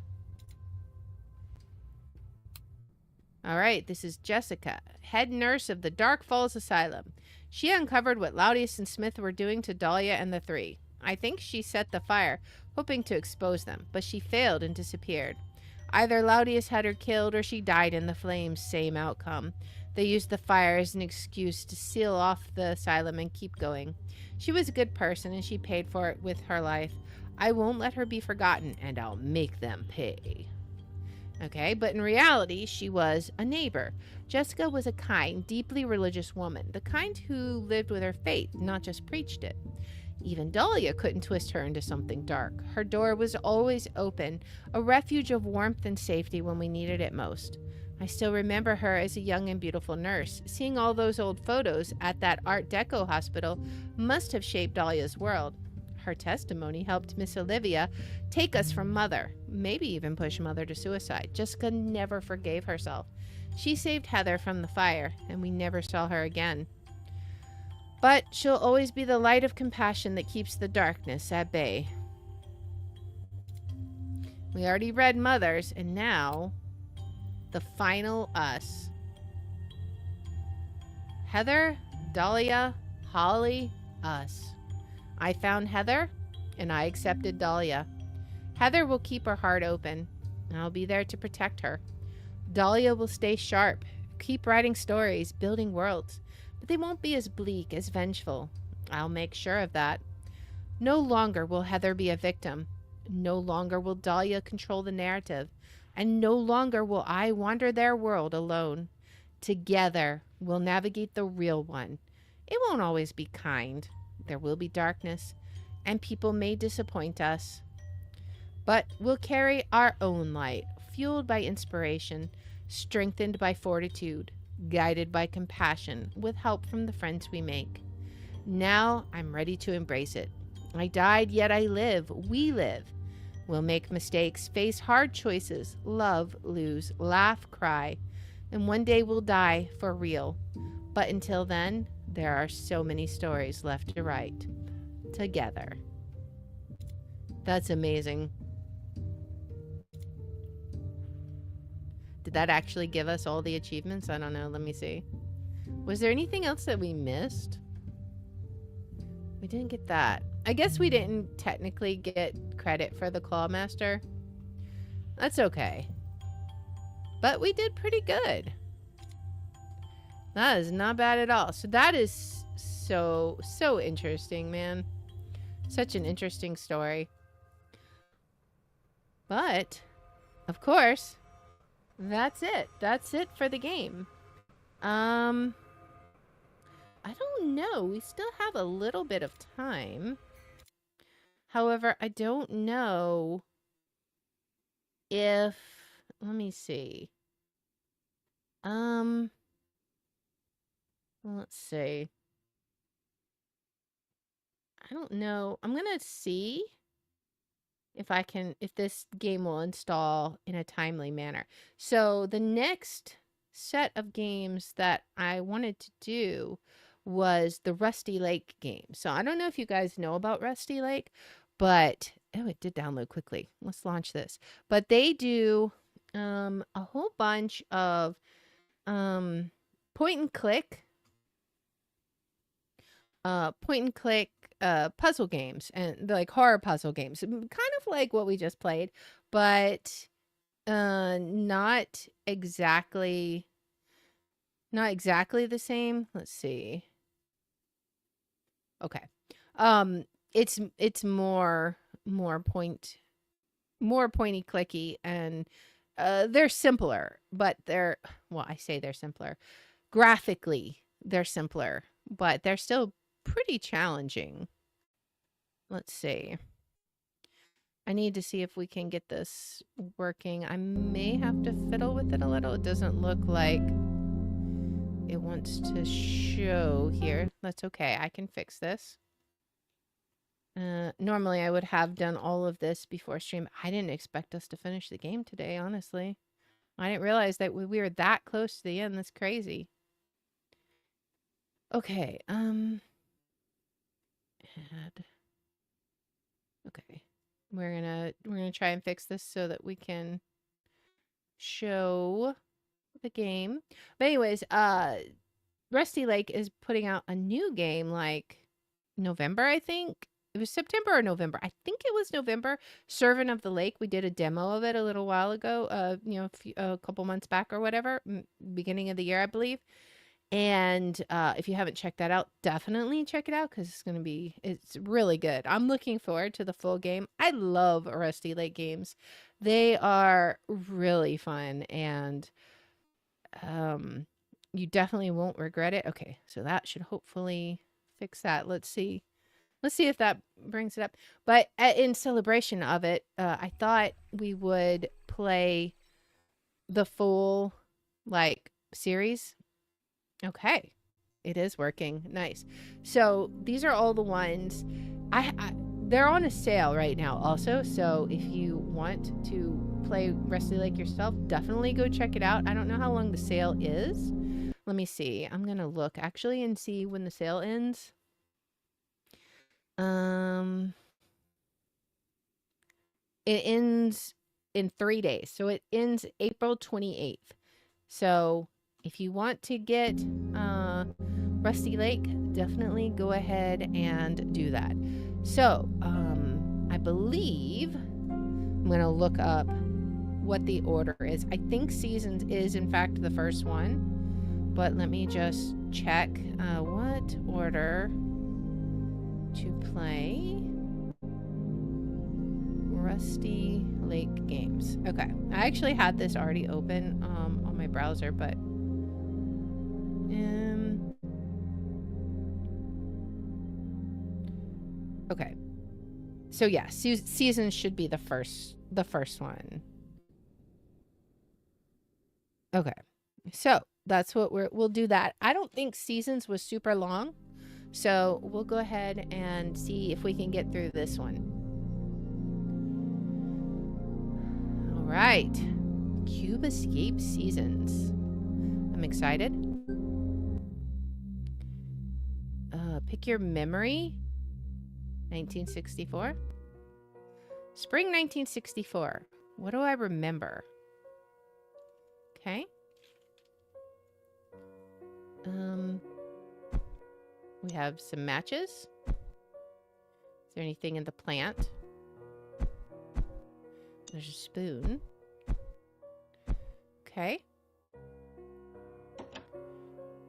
All right, this is Jessica, head nurse of the Dark Falls Asylum. She uncovered what Laudius and Smith were doing to Dahlia and the three. I think she set the fire, hoping to expose them, but she failed and disappeared. Either Laudius had her killed or she died in the flames, same outcome. They used the fire as an excuse to seal off the asylum and keep going. She was a good person and she paid for it with her life. I won't let her be forgotten, and I'll make them pay. Okay, but in reality, she was a neighbor. Jessica was a kind, deeply religious woman, the kind who lived with her faith, not just preached it. Even Dahlia couldn't twist her into something dark. Her door was always open, a refuge of warmth and safety when we needed it most. I still remember her as a young and beautiful nurse. Seeing all those old photos at that Art Deco hospital must have shaped Dahlia's world. Her testimony helped Miss Olivia take us from Mother, maybe even push Mother to suicide. Jessica never forgave herself. She saved Heather from the fire, and we never saw her again. But she'll always be the light of compassion that keeps the darkness at bay. We already read Mother's, and now the final us. Heather, Dahlia, Holly, us. I found Heather, and I accepted Dahlia. Heather will keep her heart open, and I'll be there to protect her. Dahlia will stay sharp, keep writing stories, building worlds, but they won't be as bleak, as vengeful. I'll make sure of that. No longer will Heather be a victim. No longer will Dahlia control the narrative. And no longer will I wander their world alone. Together, we'll navigate the real one. It won't always be kind. There will be darkness, and people may disappoint us. But we'll carry our own light, fueled by inspiration, strengthened by fortitude, guided by compassion, with help from the friends we make. Now I'm ready to embrace it. I died, yet I live. We live. We'll make mistakes, face hard choices, love, lose, laugh, cry, and one day we'll die for real. But until then, there are so many stories left to write. Together. That's amazing. Did that actually give us all the achievements? I don't know. Let me see. Was there anything else that we missed? We didn't get that. I guess we didn't technically get credit for the Clawmaster. That's okay. But we did pretty good. That is not bad at all. So that is so interesting, man. Such an interesting story. But, of course, that's it. That's it for the game. I don't know. We still have a little bit of time. However, I don't know if... Let me see. Let's see. I don't know. I'm gonna see if this game will install in a timely manner. So the next set of games that I wanted to do was the Rusty Lake game. So I don't know if you guys know about Rusty Lake, but it did download quickly. Let's launch this. But they do a whole bunch of point and click puzzle games, and like horror puzzle games, kind of like what we just played, but not exactly the same. Let's see. Okay. It's more pointy clicky, and they're simpler, but I say they're simpler. Graphically, they're simpler, but they're still pretty challenging. Let's see. I need to see if we can get this working. I may have to fiddle with it a little. It doesn't look like it wants to show here. That's okay. I can fix this. Normally I would have done all of this before stream. I didn't expect us to finish the game today, honestly. I didn't realize that we were that close to the end. That's crazy. Okay, add. Okay. We're gonna try and fix this so that we can show the game. But anyways, Rusty Lake is putting out a new game like November, I think. It was September or November. I think it was November. Servant of the Lake. We did a demo of it a little while ago. A couple months back or whatever, beginning of the year, I believe. And if you haven't checked that out, definitely check it out, because it's really good. I'm looking forward to the full game. I love Rusty Lake games. They are really fun, and you definitely won't regret it. Okay, so that should hopefully fix that. Let's see. Let's see if that brings it up. But in celebration of it, I thought we would play the full like series. Okay. It is working. Nice. So these are all the ones they're on a sale right now also. So if you want to play Rusty Lake yourself, definitely go check it out. I don't know how long the sale is. Let me see. I'm going to look actually and see when the sale ends. It ends in 3 days. So it ends April 28th. So if you want to get Rusty Lake, definitely go ahead and do that. So I believe I'm going to look up what the order is. I think Seasons is in fact the first one, but let me just check what order to play Rusty Lake games. Okay, I actually had this already open on my browser, but okay. So yeah, Seasons should be the first one. Okay. So that's what we'll do that. I don't think Seasons was super long. So we'll go ahead and see if we can get through this one. All right. Cube Escape Seasons. I'm excited. Pick your memory. 1964. Spring 1964. What do I remember? Okay. We have some matches. Is there anything in the plant? There's a spoon. Okay.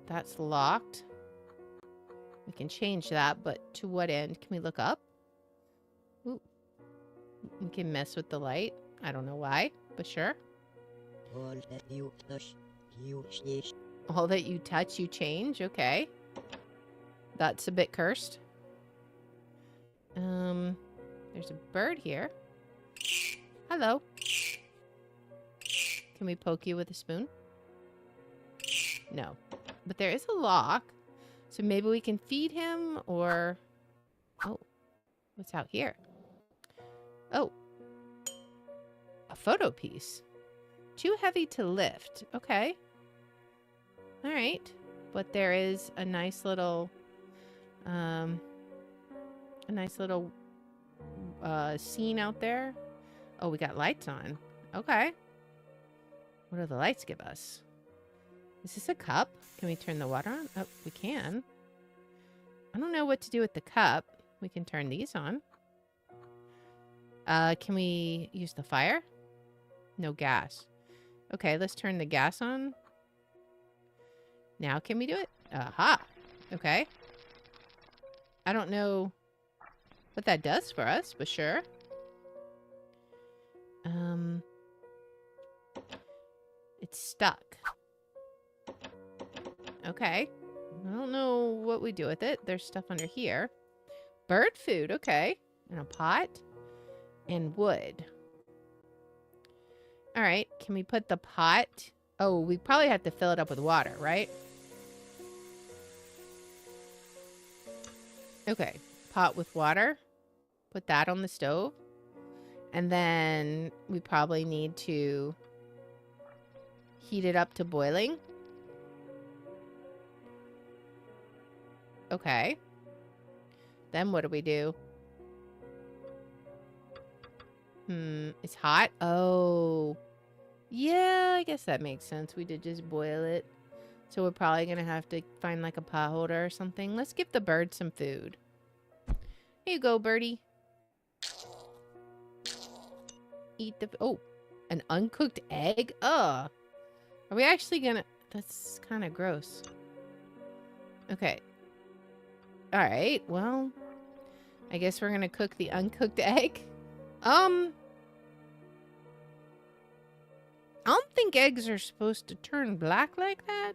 That's locked. We can change that, but to what end? Can we look up? Ooh. We can mess with the light. I don't know why, but sure. All that you touch, you change. Okay. That's a bit cursed. There's a bird here. Hello. Can we poke you with a spoon? No. But there is a lock. So maybe we can feed him or... Oh. What's out here? Oh. A photo piece. Too heavy to lift. Okay. All right. But there is a nice little... scene out there. Oh, we got lights on. Okay. What do the lights give us? Is this a cup? Can we turn the water on? Oh, we can. I don't know what to do with the cup. We can turn these on. Can we use the fire? No gas. Okay, let's turn the gas on. Now can we do it? Aha. Okay. I don't know what that does for us, but sure. It's stuck. Okay. I don't know what we do with it. There's stuff under here. Bird food, okay. And a pot. And wood. Alright, can we put the pot... Oh, we probably have to fill it up with water, right? Okay, pot with water. Put that on the stove. And then we probably need to heat it up to boiling. Okay. Then what do we do? It's hot. Oh. Yeah, I guess that makes sense. We did just boil it. So we're probably going to have to find like a pot holder or something. Let's give the bird some food. Here you go, birdie. Eat the... Oh, an uncooked egg? Ugh. Are we actually going to... That's kind of gross. Okay. All right. Well, I guess we're going to cook the uncooked egg. I don't think eggs are supposed to turn black like that.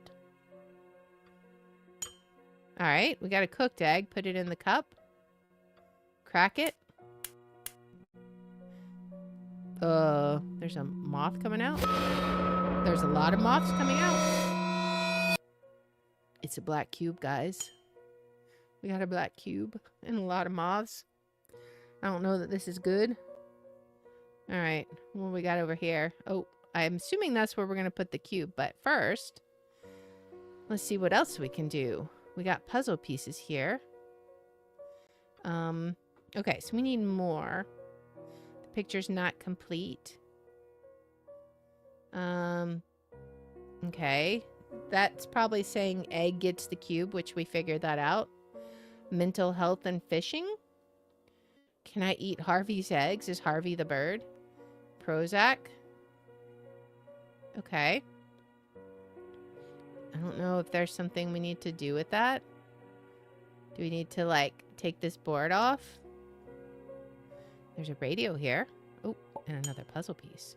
All right, we got a cooked egg. Put it in the cup. crack it. There's a moth coming out. There's a lot of moths coming out. It's a black cube, guys. We got a black cube and a lot of moths. I don't know that this is good. All right, what we got over here? Oh, I'm assuming that's where we're going to put the cube. But first, let's see what else we can do. We got puzzle pieces here. Okay, so we need more. The picture's not complete. Okay. That's probably saying egg gets the cube, which we figured that out. Mental health and fishing. Can I eat Harvey's eggs? Is Harvey the bird? Prozac. Okay. I don't know if there's something we need to do with that. Do we need to, like, take this board off? There's a radio here. Oh, and another puzzle piece.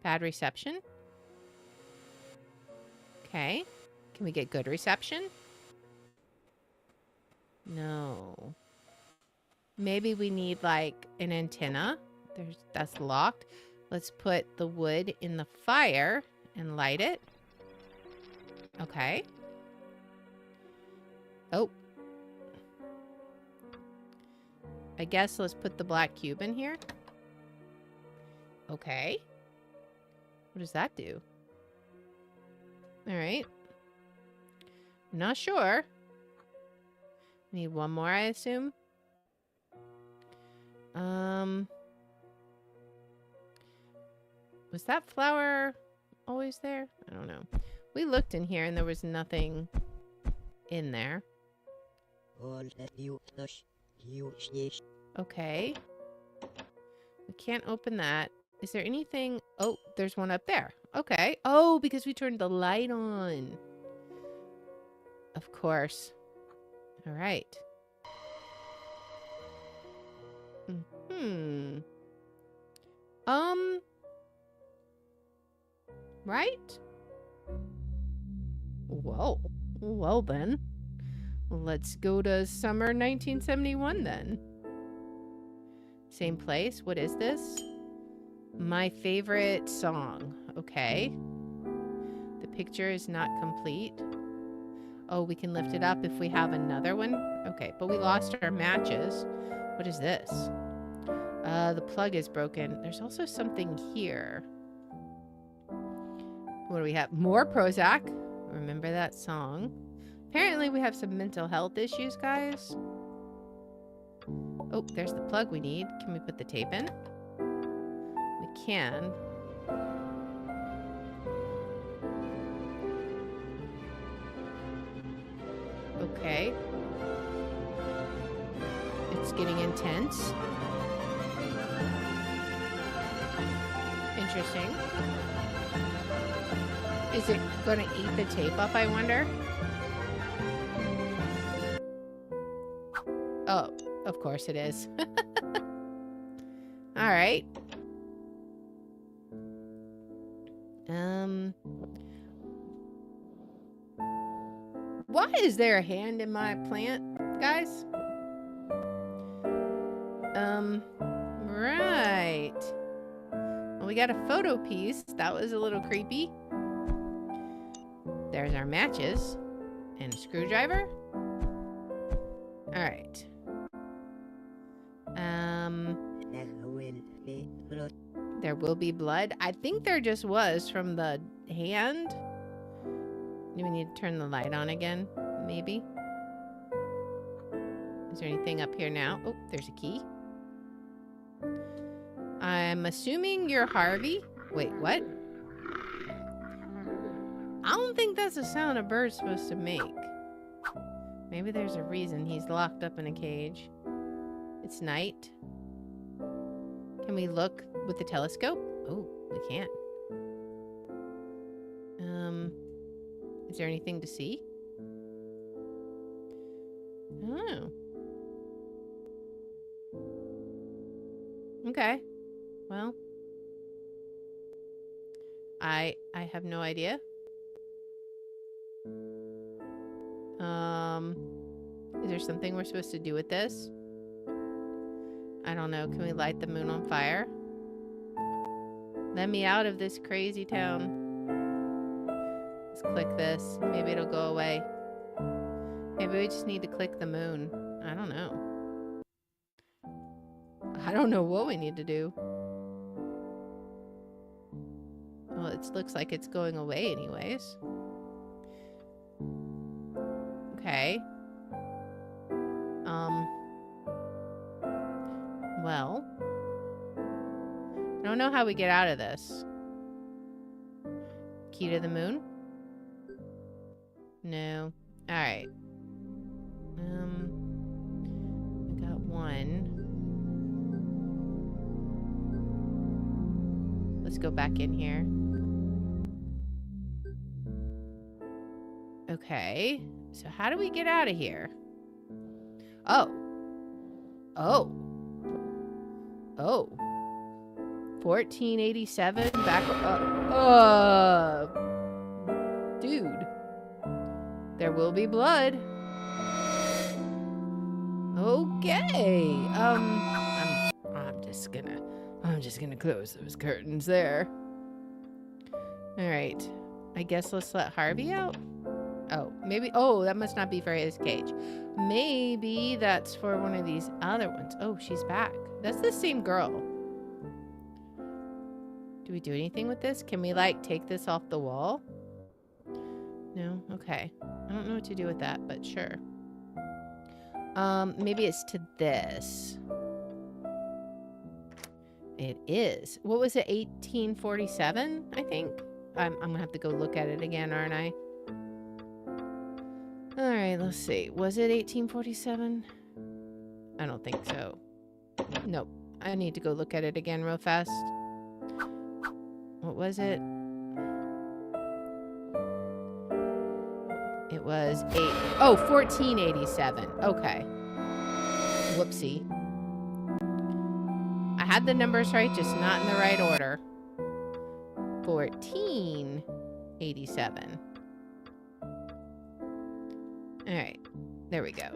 Bad reception. Okay. Can we get good reception? No. Maybe we need, like, an antenna. That's locked. Let's put the wood in the fire and light it. Okay. Oh. I guess let's put the black cube in here. Okay. What does that do? All right. I'm not sure. Need one more, I assume. Was that flower always there? I don't know. We looked in here and there was nothing in there. Okay. We can't open that. Is there anything? Oh, there's one up there. Okay. Oh, because we turned the light on. Of course. All right. Right? Whoa. Well then. Let's go to summer 1971 then. Same place. What is this? My favorite song. Okay. The picture is not complete. Oh, we can lift it up if we have another one. Okay, but we lost our matches. What is this? The plug is broken. There's also something here. What do we have? More Prozac. Remember that song. Apparently we have some mental health issues, guys. Oh, there's the plug we need. Can we put the tape in? We can. Okay. It's getting intense. Interesting. Is it going to eat the tape up, I wonder? Oh, of course it is. All right. Why is there a hand in my plant, guys? Right. Well, we got a photo piece. That was a little creepy. There's our matches and a screwdriver. All right. There will be blood. I think there just was from the hand. Do we need to turn the light on again? Maybe. Is there anything up here now? Oh, there's a key. I'm assuming you're Harvey. Wait, what? I don't think that's the sound a bird's supposed to make. Maybe there's a reason he's locked up in a cage. It's night. Can we look with the telescope? Oh, we can't. Is there anything to see? Oh. Okay. Well. I have no idea. Is there something we're supposed to do with this? I don't know. Can we light the moon on fire? Let me out of this crazy town. Let's click this. Maybe it'll go away. Maybe we just need to click the moon. I don't know. I don't know what we need to do. Well, it looks like it's going away anyways. Okay. Well. I don't know how we get out of this. Key to the moon? No. Alright. We got one. Let's go back in here. Okay. So how do we get out of here? Oh. Oh. Oh. 1487 back. Dude. There will be blood. Okay. I'm just gonna close those curtains there. All right. I guess let's let Harvey out. Oh, maybe. Oh, that must not be for his cage. Maybe that's for one of these other ones. Oh, she's back. That's the same girl. Do we do anything with this? Can we, like, take this off the wall? No? Okay. I don't know what to do with that, but sure. Maybe it's to this. It is. What was it? 1847, I think? I'm gonna have to go look at it again, aren't I? Alright, let's see. Was it 1847? I don't think so. Nope. I need to go look at it again real fast. What was it? It was 1487. Okay. Whoopsie. I had the numbers right, just not in the right order. 1487. Alright. There we go.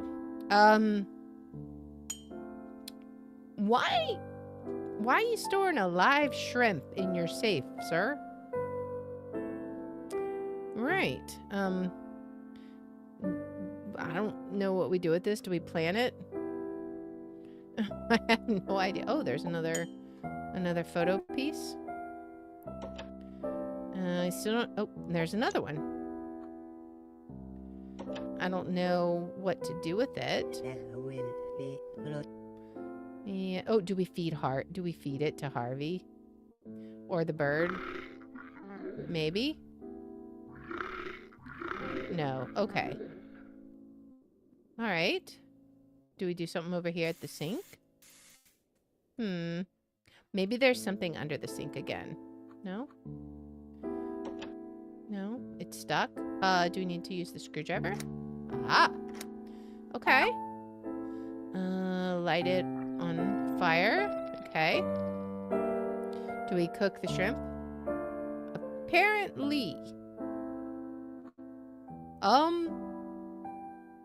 Why are you storing a live shrimp in your safe, sir? Right. I don't know what we do with this. Do we plan it? I have no idea. Oh, there's another photo piece. I still don't. Oh, there's another one. I don't know what to do with it. Yeah. Oh, do we feed it to Harvey? Or the bird? Maybe? No. Okay. Alright. Do we do something over here at the sink? Maybe there's something under the sink again. No? No? It's stuck? Do we need to use the screwdriver? Ah! Okay. Light it on fire. Okay. Do we cook the shrimp? Apparently.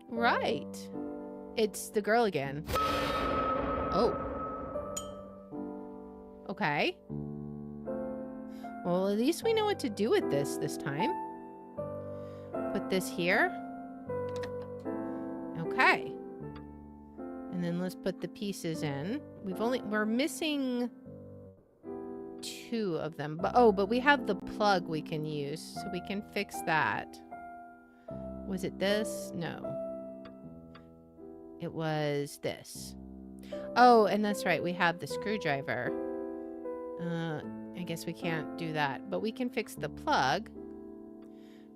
Right. It's the girl again. Oh. Okay. Well, at least we know what to do with this time. Put this here. Okay. And then let's put the pieces in. We're missing 2 of them. But we have the plug we can use, so we can fix that. Was it this? No. It was this. Oh, and that's right. We have the screwdriver. I guess we can't do that. But we can fix the plug.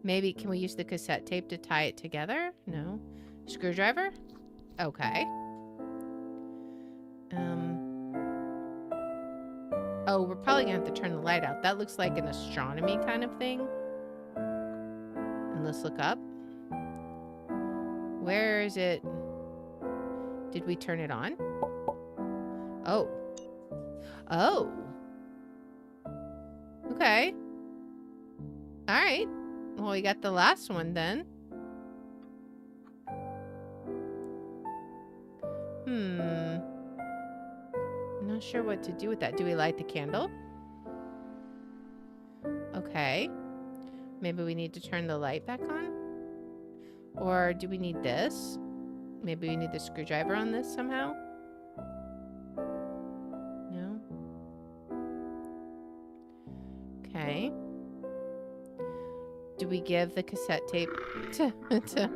Maybe, can we use the cassette tape to tie it together? No. Screwdriver? Okay. Oh, we're probably gonna have to turn the light out. That looks like an astronomy kind of thing. And let's look up. Where is it? Did we turn it on? Oh. Oh. Okay. Alright. Well, we got the last one then. not sure what to do with that. Do we light the candle? Okay. Maybe we need to turn the light back on? Or do we need this? Maybe we need the screwdriver on this somehow? No? Okay. Do we give the cassette tape to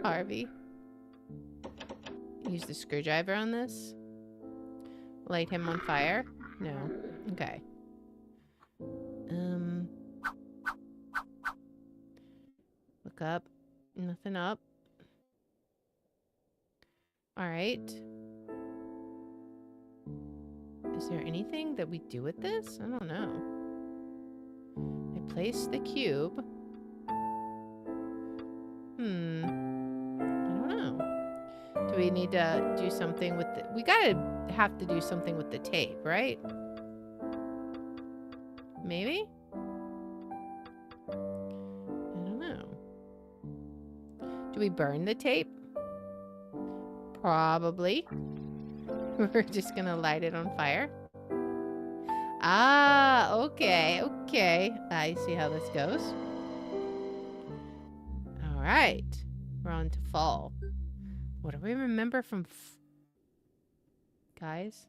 Harvey? Use the screwdriver on this? Light him on fire? No. Okay. Look up. Nothing up. Alright. Is there anything that we do with this? I don't know. I place the cube. I don't know. Do we need to do something with the... We have to do something with the tape, right? Maybe? I don't know. Do we burn the tape? Probably. We're just gonna light it on fire. Ah, okay, okay. I see how this goes. Alright. We're on to fall. What do we remember from... Guys?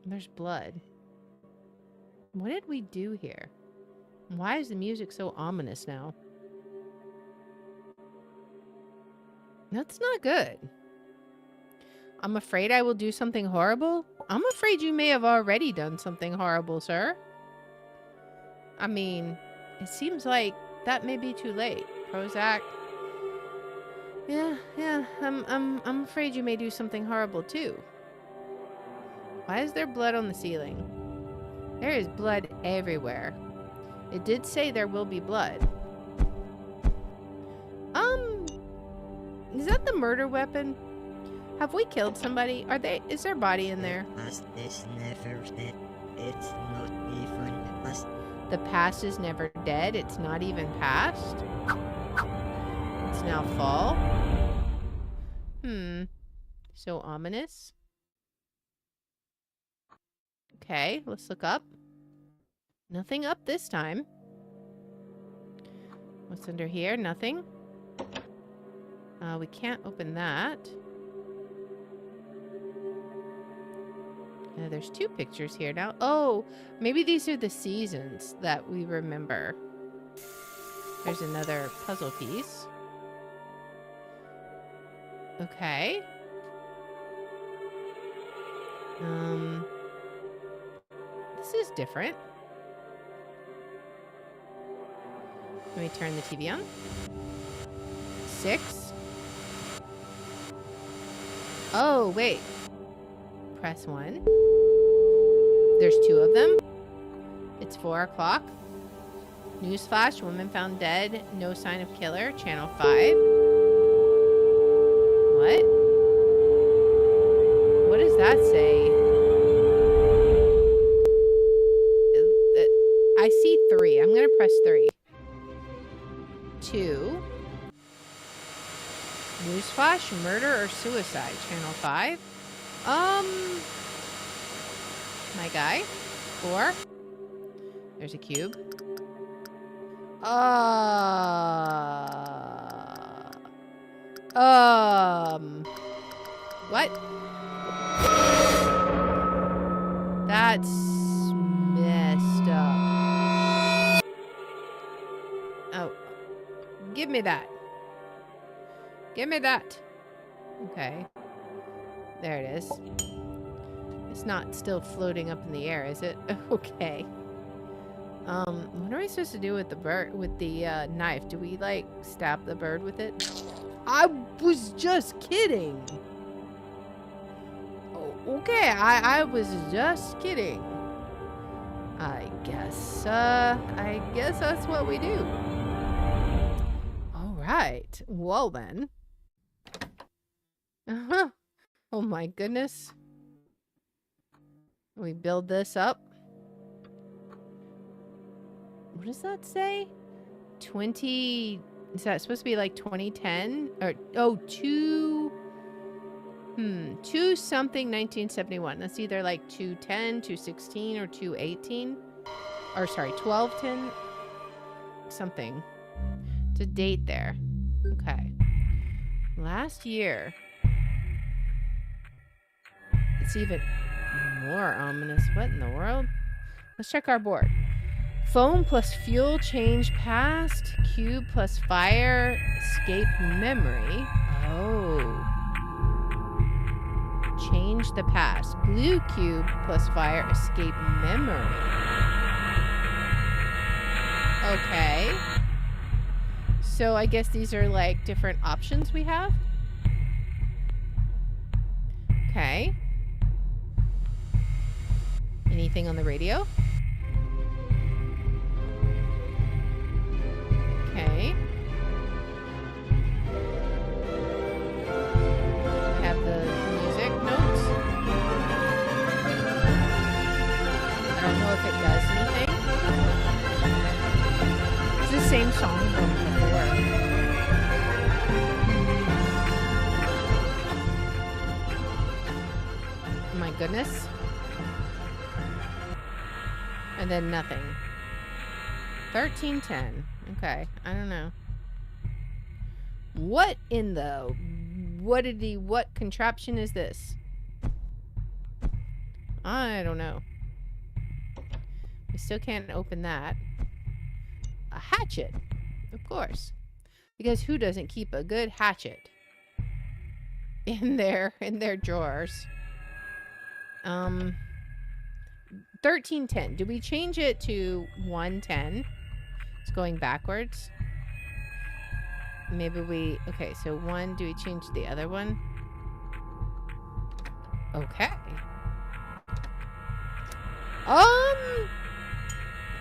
There's blood. What did we do here? Why is the music so ominous now? That's not good. I'm afraid I will do something horrible. I'm afraid you may have already done something horrible, sir. I mean, it seems like that may be too late. Prozac. Yeah. I'm afraid you may do something horrible too. Why is there blood on the ceiling? There is blood everywhere. It did say there will be blood. Is that the murder weapon? Have we killed somebody? Is their body in there? The past is never dead. It's not even past. It's now fall. So ominous. Okay, let's look up. Nothing up this time. What's under here? Nothing. We can't open that. There's two pictures here now. Oh, maybe these are the seasons that we remember. There's another puzzle piece. Okay. This is different. Let me turn the TV on. 6. Oh, wait. Press 1. There's 2 of them. It's 4 o'clock. Newsflash, woman found dead. No sign of killer. Channel 5. What? What does that say? I see 3. I'm going to press 3. 2. Newsflash, murder or suicide? Channel 5. My guy. 4. There's a cube. What? That's messed up. Oh. Give me that. Give me that. Okay. There it is. It's not still floating up in the air, is it? Okay. What are we supposed to do with the bird, with the knife? Do we, like, stab the bird with it? I was just kidding. Oh, okay, I was just kidding. I guess that's what we do. All right. Well, then. Oh, my goodness. We build this up. What does that say? 20... Is that supposed to be like 2010? Or, oh, 2 something 1971. That's either like 210, 216, or 218. Or sorry, 1210 something. It's a date there. Okay. Last year. It's even more ominous. What in the world? Let's check our board. Phone plus fuel change past. Cube plus fire escape memory. Oh. Change the past. Blue cube plus fire escape memory. Okay. So I guess these are like different options we have. Okay. Anything on the radio? Okay. We have the music notes. I don't know if it does anything. It's the same song from before. My goodness. And then nothing. 1310. Okay, I don't know. What in the... What contraption is this? I don't know. We still can't open that. A hatchet. Of course. Because who doesn't keep a good hatchet in their drawers? 1310. Do we change it to 110? It's going backwards. Maybe we... Okay, so 1. Do we change the other one? Okay.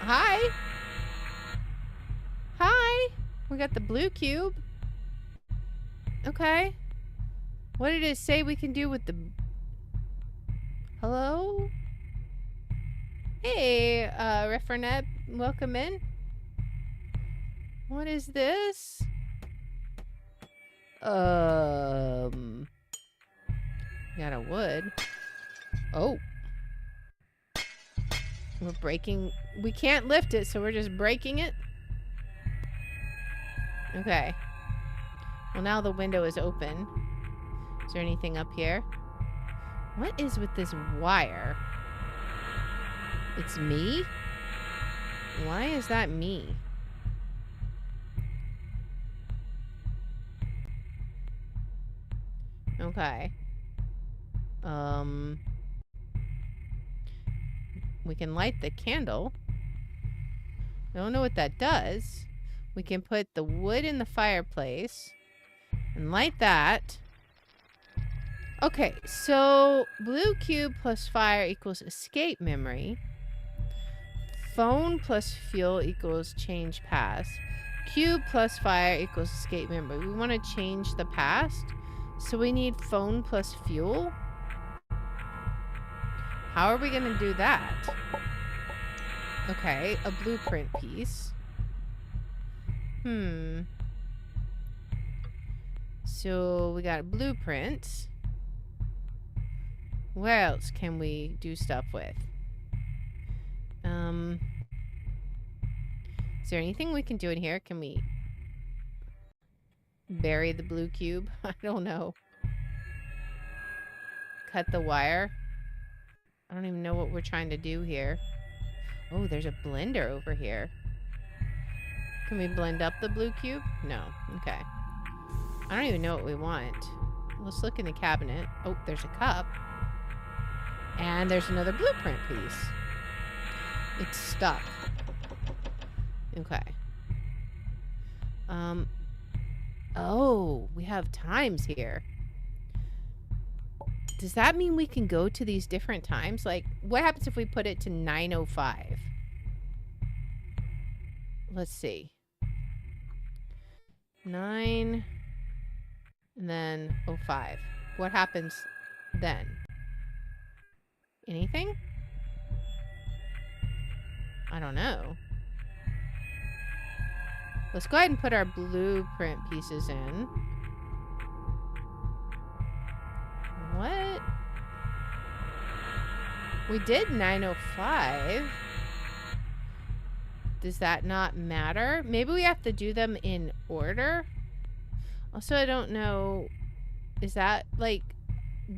Hi. Hi. We got the blue cube. Okay. What did it say we can do with the... Hello? Hey, Referneb, welcome in. What is this? Got a wood. Oh. We're breaking. We can't lift it, so we're just breaking it. Okay. Well, now the window is open. Is there anything up here? What is with this wire? It's me? Why is that me? Okay. We can light the candle. I don't know what that does. We can put the wood in the fireplace and light that. Okay, so blue cube plus fire equals escape memory. Phone plus fuel equals change past. Cube plus fire equals escape memory. We want to change the past. So we need phone plus fuel. How are we going to do that? Okay, a blueprint piece. So we got a blueprint. Where else can we do stuff with? Is there anything we can do in here? Can we bury the blue cube? I don't know. Cut the wire. I don't even know what we're trying to do here. Oh, there's a blender over here. Can we blend up the blue cube? No. Okay. I don't even know what we want. Let's look in the cabinet. Oh, there's a cup. And there's another blueprint piece. It's stuck. Okay. Oh, we have times here. Does that mean we can go to these different times? Like, what happens if we put it to 9:05? Let's see. 9 and then 05. What happens then? Anything? I don't know. Let's go ahead and put our blueprint pieces in. We did 905. Does that not matter? Maybe we have to do them in order. Also, I don't know. Is that like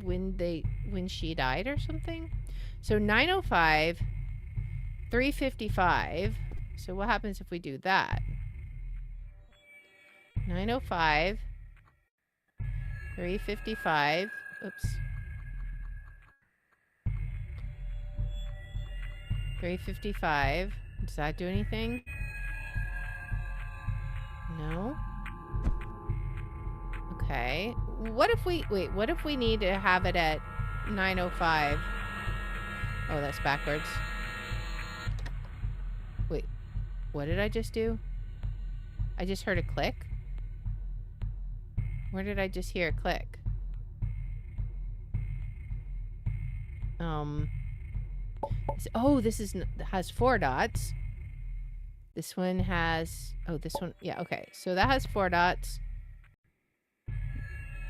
when she died or something? So 905, 355. So what happens if we do that? 905, 355. Oops. 355. Does that do anything? No. Okay. What if we... Wait, what if we need to have it at 905? Oh, that's backwards. Wait. What did I just do? I just heard a click? Where did I just hear a click? Oh, this has 4 dots. This one has... Oh, this one... Yeah, okay. So that has 4 dots.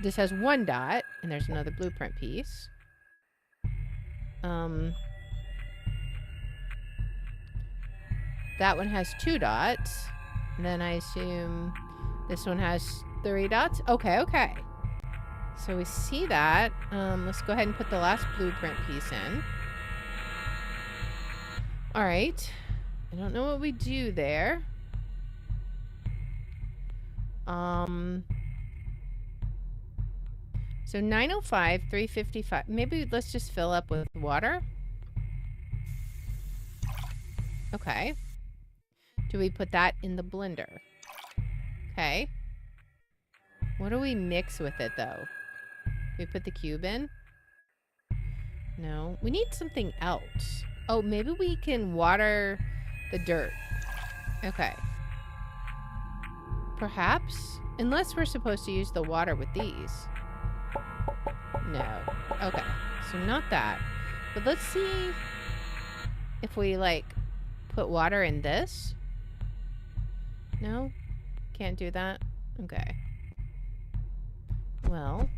This has 1 dot. And there's another blueprint piece. That one has 2 dots. And then I assume this one has 3 dots. Okay, okay. So we see that. Let's go ahead and put the last blueprint piece in. Alright. I don't know what we do there. So 905, 355. Maybe let's just fill up with water. Okay. Do we put that in the blender? Okay. What do we mix with it, though? Do we put the cube in? No. We need something else. Oh, maybe we can water the dirt. Okay. Perhaps? Unless we're supposed to use the water with these. No. Okay. So not that. But let's see if we, like, put water in this. No? Can't do that? Okay. Well.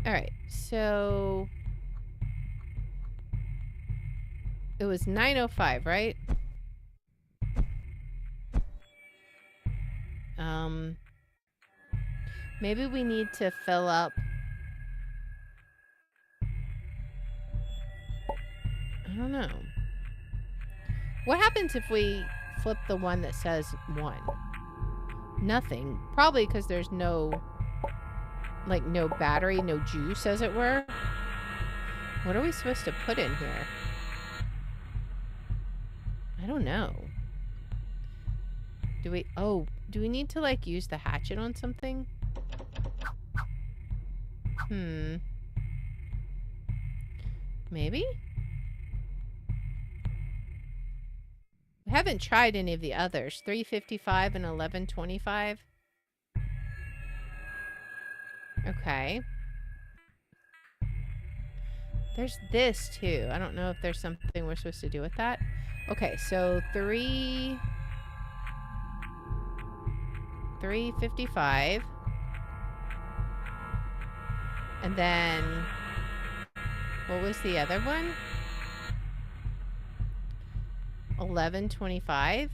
Alright. So... It was 905, right? Maybe we need to fill up... I don't know. What happens if we flip the one that says 1? Nothing. Probably because there's no... Like, no battery, no juice, as it were. What are we supposed to put in here? I don't know. Do we... Oh, do we need to, like, use the hatchet on something? Maybe? We haven't tried any of the others. 355 and 1125. Okay. There's this, too. I don't know if there's something we're supposed to do with that. Okay, so 355. And then... What was the other one? 1125.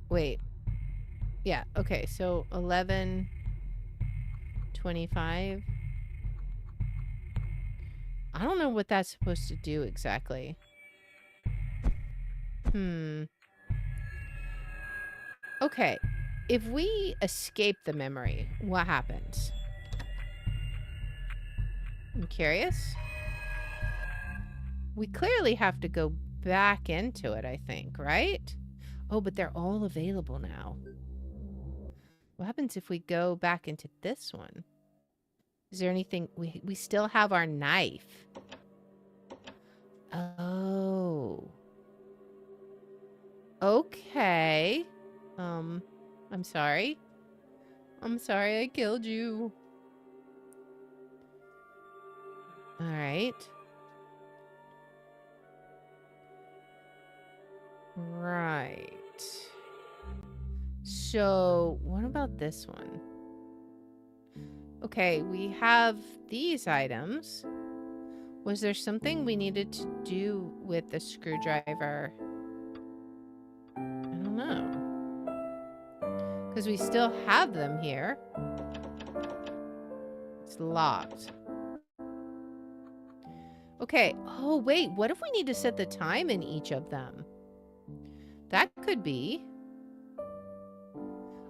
Wait. Yeah, okay, so 1125. I don't know what that's supposed to do exactly. Okay. If we escape the memory, what happens? I'm curious. We clearly have to go back into it, I think, right? Oh, but they're all available now. What happens if we go back into this one? Is there anything... We still have our knife. Oh. Okay. I'm sorry. I'm sorry I killed you. Alright. Right. So, what about this one? Okay, we have these items. Was there something we needed to do with the screwdriver? I don't know. Because we still have them here. It's locked. Okay. Oh, wait. What if we need to set the time in each of them? That could be.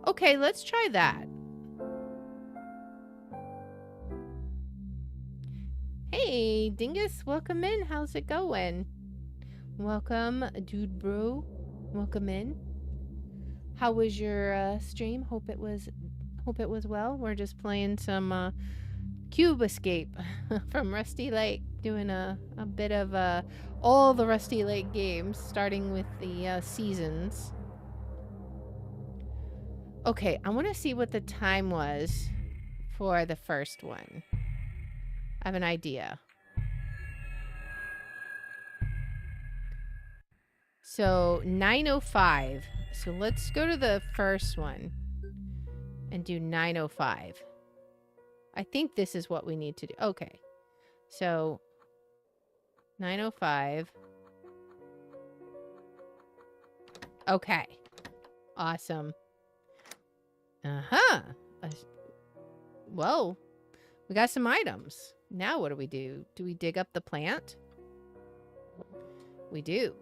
Okay, let's try that. Hey, Dingus, welcome in. How's it going? Welcome, dude bro. Welcome in. How was your stream? Hope it was well. We're just playing some Cube Escape from Rusty Lake, doing a bit of all the Rusty Lake games, starting with the seasons. Okay, I want to see what the time was for the first one. I have an idea. So 9:05. So let's go to the first one and do 9:05. I think this is what we need to do. Okay. So 9:05. Okay. Awesome. Uh-huh. Whoa. We got some items. Now what do? Do we dig up the plant? We do.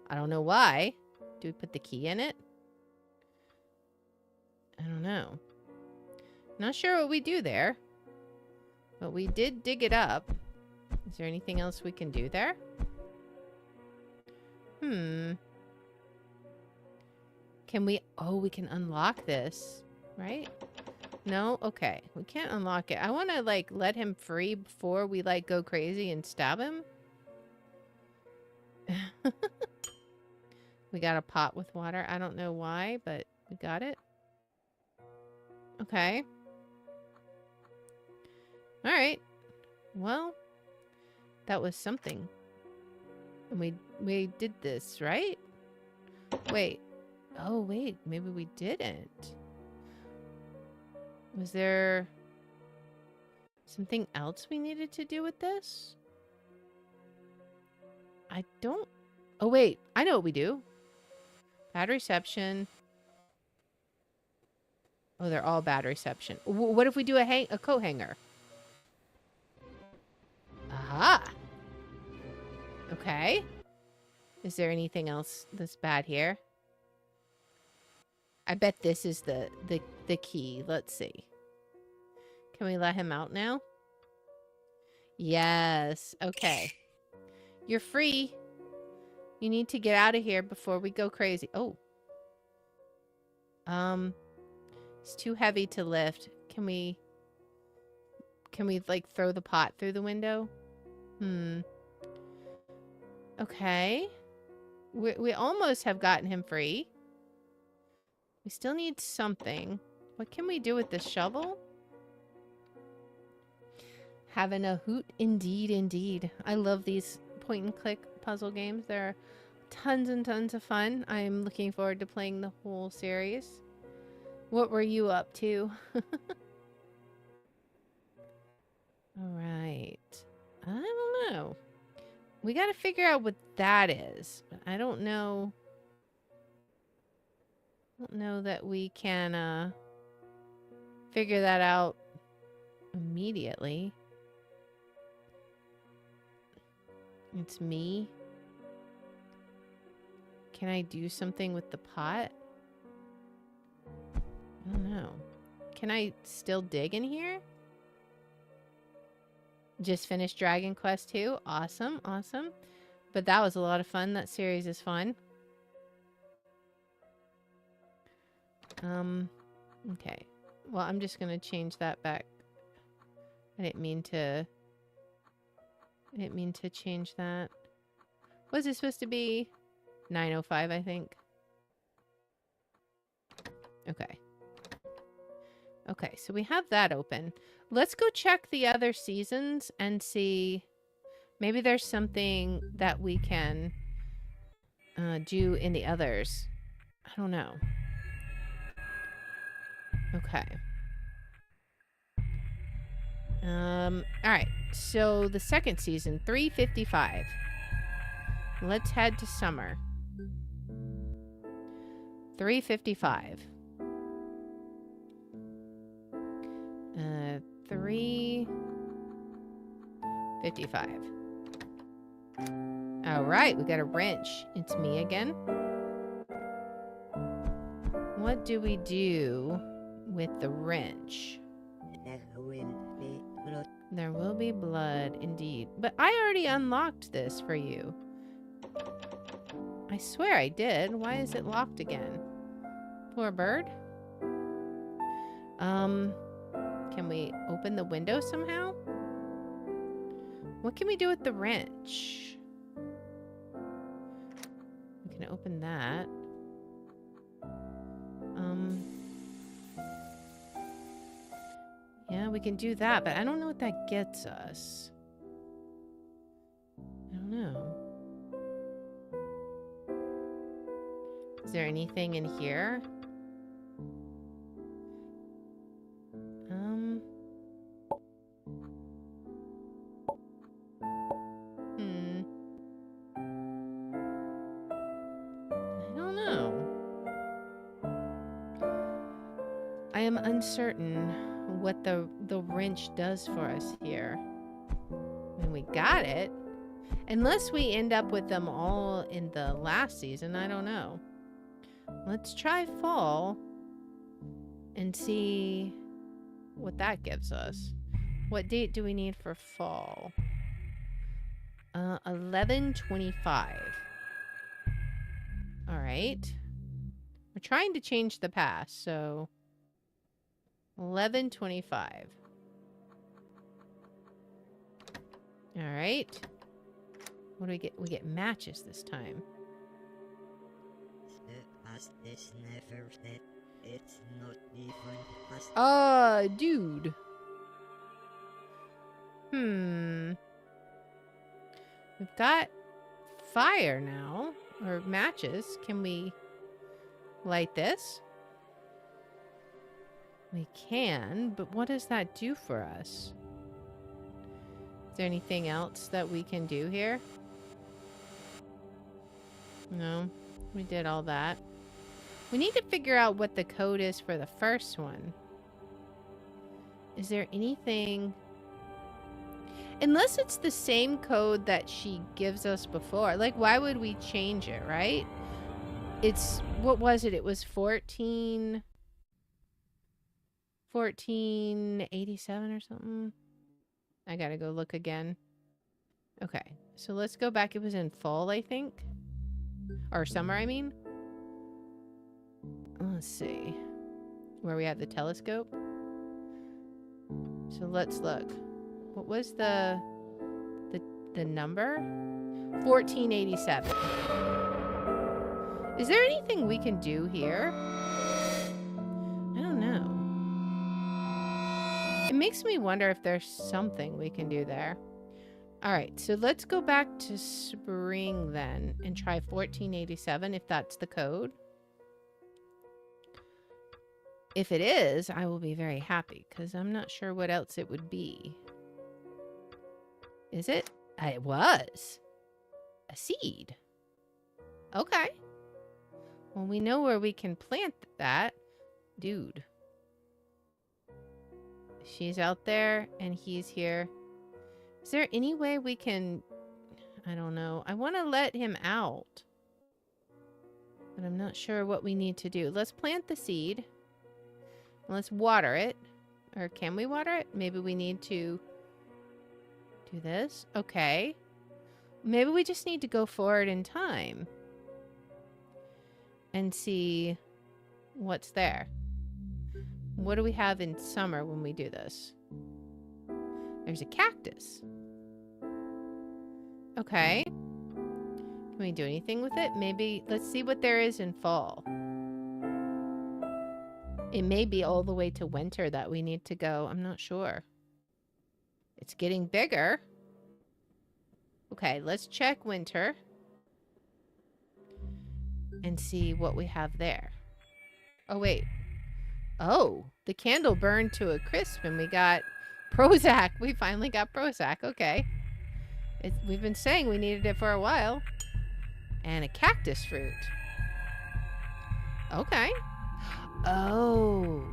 I don't know why. Do we put the key in it? I don't know. Not sure what we do there. But we did dig it up. Is there anything else we can do there? Can we... Oh, we can unlock this. Right? No? Okay. We can't unlock it. I want to, like, let him free before we, like, go crazy and stab him. We got a pot with water. I don't know why, but we got it. Okay. Alright. Well, that was something. And we did this, right? Wait. Oh, wait. Maybe we didn't. Was there something else we needed to do with this? I don't... Oh, wait. I know what we do. Bad reception. Oh, they're all bad reception. What if we do a coat hanger? Aha. Okay. Is there anything else that's bad here? I bet this is the key. Let's see. Can we let him out now? Yes. Okay. You're free. You need to get out of here before we go crazy. Oh. It's too heavy to lift. Can we like throw the pot through the window? Okay. We almost have gotten him free. We still need something. What can we do with this shovel? Having a hoot indeed, indeed. I love these point and click puzzle games. They're tons and tons of fun. I'm looking forward to playing the whole series. What were you up to? Alright. I don't know. We gotta figure out what that is. But I don't know. I don't know that we can figure that out immediately. It's me. Can I do something with the pot? I don't know. Can I still dig in here? Just finished Dragon Quest 2. Awesome, awesome. But that was a lot of fun. That series is fun. Okay. Well, I'm just going to change that back. I didn't mean to change that. Was it supposed to be 9:05, I think? Okay. Okay, so we have that open. Let's go check the other seasons and see. Maybe there's something that we can do in the others. I don't know. Okay. All right. So the second season, 355. Let's head to summer. 355. 355. All right, we got a wrench. It's me again. What do we do with the wrench? There will be blood, indeed. But I already unlocked this for you. I swear I did. Why is it locked again? Poor bird. Can we open the window somehow? What can we do with the wrench? We can open that. Yeah, we can do that, but I don't know what that gets us. I don't know. Is there anything in here? I don't know. I am uncertain what the wrench does for us here. I mean, we got it. Unless we end up with them all in the last season, I don't know. Let's try fall and see what that gives us. What date do we need for fall? 11/25. All right. We're trying to change the past, so 11/25. All right. What do we get? We get matches this time. It's not even past. Dude. We've got fire now, or matches. Can we light this? We can, but what does that do for us? Is there anything else that we can do here? No, we did all that. We need to figure out what the code is for the first one. Is there anything... Unless it's the same code that she gives us before. Like, why would we change it, right? It's... What was it? It was 1487 or something. I gotta go look again. Okay, so let's go back. It was in fall, I think. Or summer, I mean. Let's see. Where we have the telescope. So let's look. What was the number? 1487. Is there anything we can do here? I don't know. It makes me wonder if there's something we can do there. All right, so let's go back to spring then and try 1487 if that's the code. If it is, I will be very happy because I'm not sure what else it would be. Is it? It was. A seed. Okay. Well, we know where we can plant that. Dude. She's out there and he's here. Is there any way we can... I don't know. I want to let him out. But I'm not sure what we need to do. Let's plant the seed. Let's water it. Or can we water it? Maybe we need to do this. Okay. Maybe we just need to go forward in time. And see what's there. What do we have in summer when we do this? There's a cactus. Okay. Can we do anything with it? Maybe, let's see what there is in fall. It may be all the way to winter that we need to go. I'm not sure. It's getting bigger. Okay, let's check winter. And see what we have there. Oh, wait. Oh, the candle burned to a crisp and we got Prozac. We finally got Prozac. Okay. We've been saying we needed it for a while. And a cactus fruit. Okay. Oh.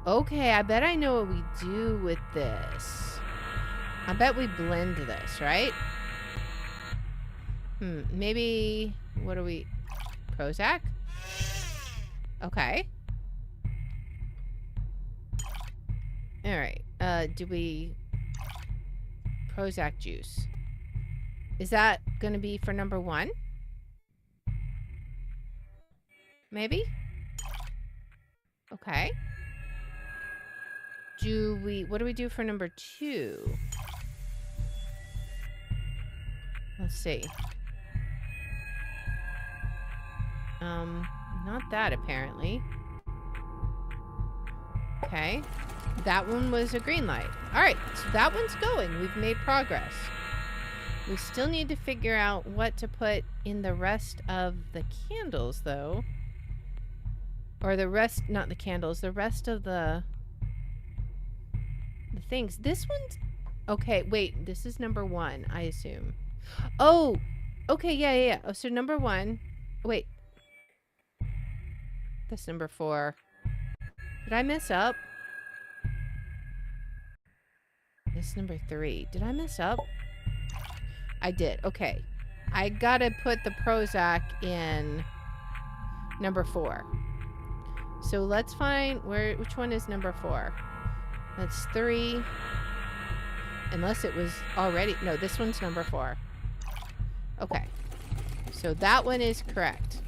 Okay, I bet I know what we do with this. I bet we blend this, right? Maybe... What do we... Prozac? Okay. Alright. Do we... Prozac juice. Is that gonna be for number 1? Maybe? Okay. What do we do for number 2? Let's see. Not that apparently. Okay. That one was a green light. Alright, so that one's going. We've made progress. We still need to figure out what to put in the rest of the candles, though. Or the rest, not the candles, the rest of the things. This one's... Okay, wait, this is number 1, I assume. Oh! Okay, yeah. Oh, so number 1... Wait. That's number 4. Did I mess up? This is number 3. Did I mess up? I did. Okay. I gotta put the Prozac in number 4. So let's find which one is number 4? That's 3. Unless it was already... No, this one's number 4. Okay. So that one is correct.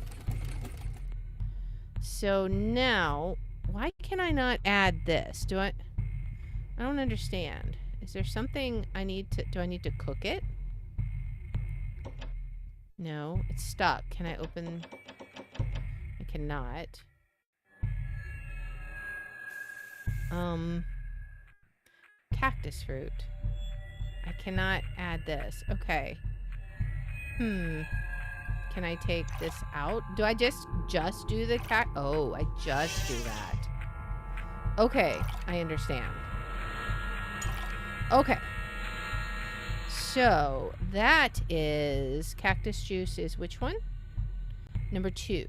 So now, why can I not add this? I don't understand. Is there something I need to... Do I need to cook it? No, it's stuck. Can I open... I cannot. Cactus fruit. I cannot add this. Okay. Can I take this out? Do I just do the Oh, I just do that. Okay, I understand. Okay. So, that is... Cactus juice is which one? Number 2.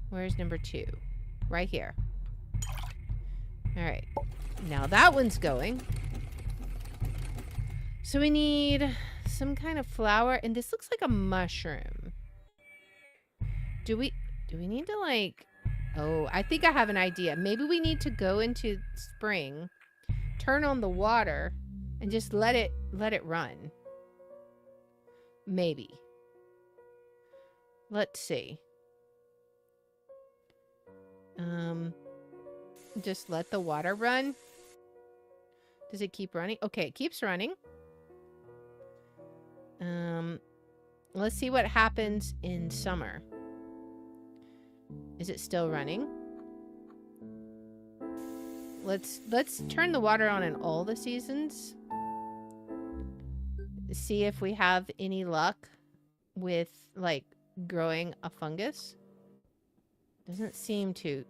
Where's number 2? Right here. Alright. Now that one's going. So we need some kind of flower. And this looks like a mushroom. Do we need to like... Oh, I think I have an idea. Maybe we need to go into spring, turn on the water, and just let it run. Maybe. Let's see. Just let the water run. Does it keep running? Okay, it keeps running. Let's see what happens in summer. Is it still running? Let's turn the water on in all the seasons. See if we have any luck with like growing a fungus. Doesn't seem to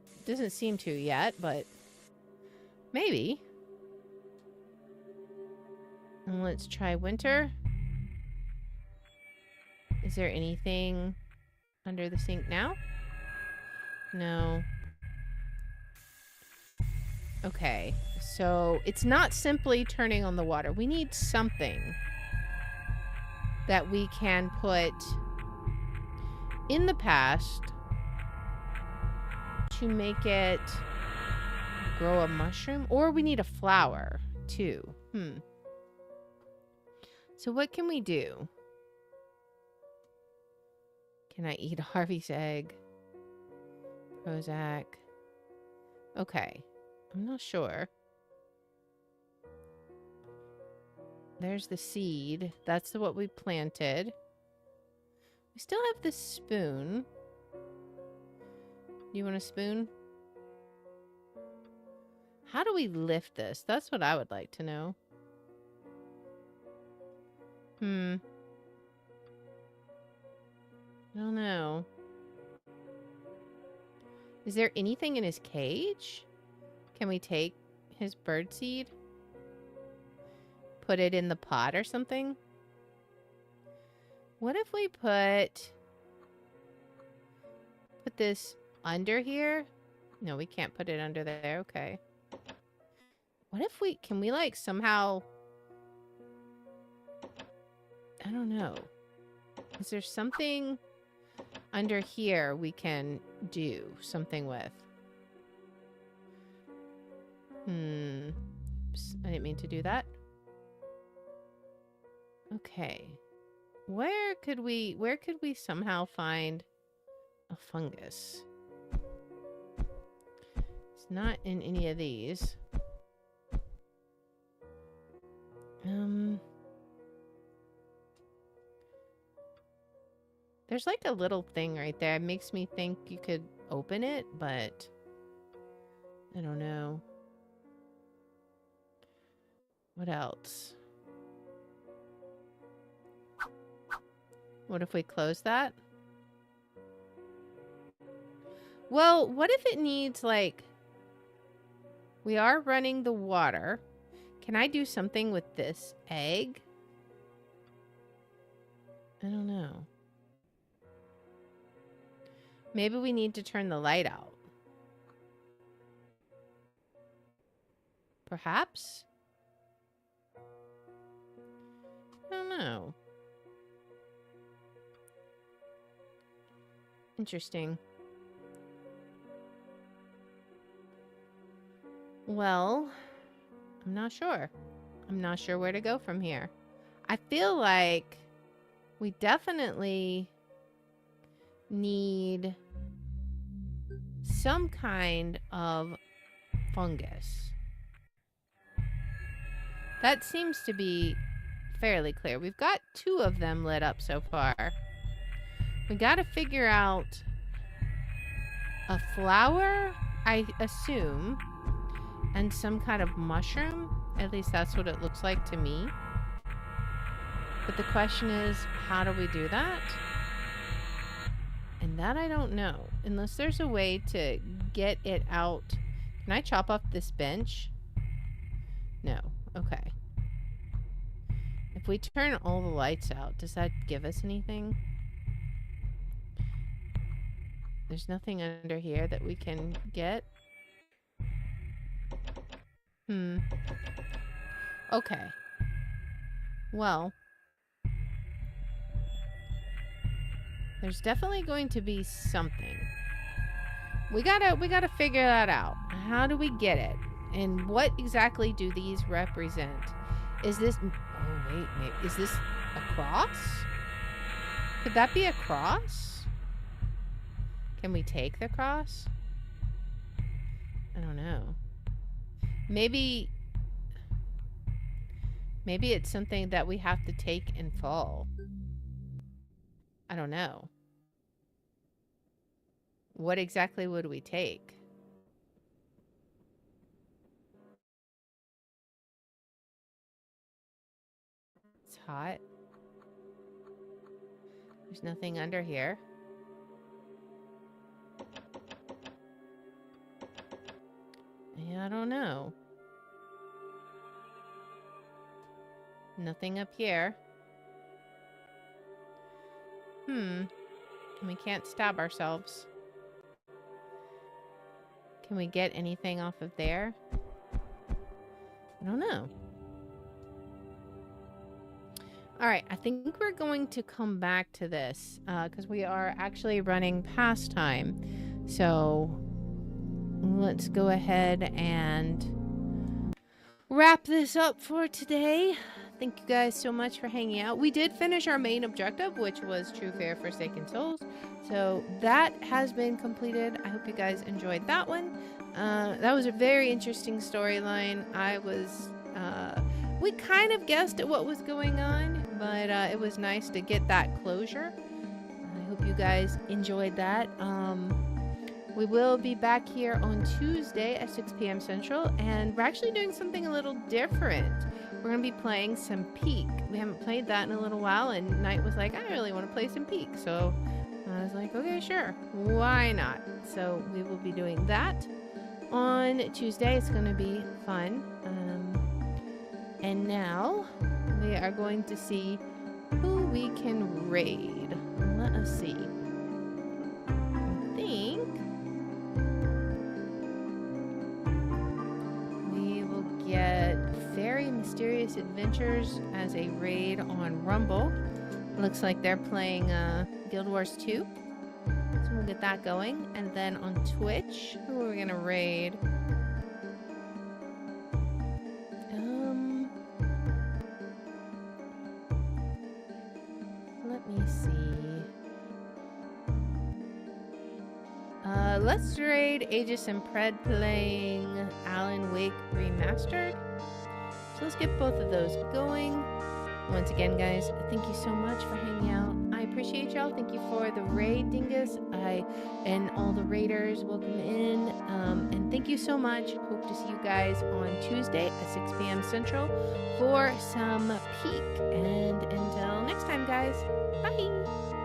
yet, but maybe. And let's try winter. Is there anything under the sink now? No. Okay, so it's not simply turning on the water. We need something that we can put in the past to make it grow a mushroom. Or we need a flower, too. So what can we do? Can I eat Harvey's egg? Prozac. Okay. I'm not sure. There's the seed. That's what we planted. We still have the spoon. Do you want a spoon? How do we lift this? That's what I would like to know. I don't know. Is there anything in his cage? Can we take his birdseed? Put it in the pot or something? What if we put this under here? No, we can't put it under there. Okay. What if can we like somehow, I don't know. Is there something under here we can do something with? Oops, I didn't mean to do that. Okay. Where could we somehow find a fungus? It's not in any of these. There's like a little thing right there. It makes me think you could open it, but I don't know. What else? What if we close that? Well, what if it needs, like... We are running the water. Can I do something with this egg? I don't know. Maybe we need to turn the light out. Perhaps? I don't know. Interesting. Well, I'm not sure. I'm not sure where to go from here. I feel like we definitely need some kind of fungus. That seems to be fairly clear. We've got 2 of them lit up so far. We gotta figure out a flower, I assume, and some kind of mushroom. At least that's what it looks like to me. But the question is, how do we do that? And that I don't know. Unless there's a way to get it out. Can I chop off this bench? No. Okay. If we turn all the lights out, does that give us anything? There's nothing under here that we can get. Okay. Well. There's definitely going to be something. We gotta figure that out. How do we get it? And what exactly do these represent? Is this... Oh, wait. Is this a cross? Could that be a cross? Can we take the cross? I don't know. Maybe it's something that we have to take and fall. I don't know. What exactly would we take? It's hot. There's nothing under here. Yeah, I don't know. Nothing up here. We can't stab ourselves. Can we get anything off of there? I don't know. Alright, I think we're going to come back to this because we are actually running past time. So let's go ahead and wrap this up for today. Thank you guys so much for hanging out. We did finish our main objective, which was True Fair Forsaken Souls. So that has been completed. I hope you guys enjoyed that one. That was a very interesting storyline. We kind of guessed at what was going on, but it was nice to get that closure. I hope you guys enjoyed that. We will be back here on Tuesday at 6 p.m. Central, and we're actually doing something a little different. We're going to be playing some Peak. We haven't played that in a little while, and Knight was like, I really want to play some Peak. So I was like, okay, sure. Why not? So we will be doing that. on Tuesday. It's going to be fun. And now we are going to see who we can raid. Let us see. I think we will get Very Mysterious Adventures as a raid on Rumble. Looks like they're playing Guild Wars 2. So we'll get that going. And then on Twitch, who are we going to raid? Let me see. Let's raid Aegis and Pred playing Alan Wake Remastered. So let's get both of those going. Once again, guys, thank you so much for hanging out. I appreciate y'all. Thank you for the raid, Dingus. And all the raiders, welcome in. And thank you so much. Hope to see you guys on Tuesday at 6 p.m. Central for some Peak. And until next time, guys, bye.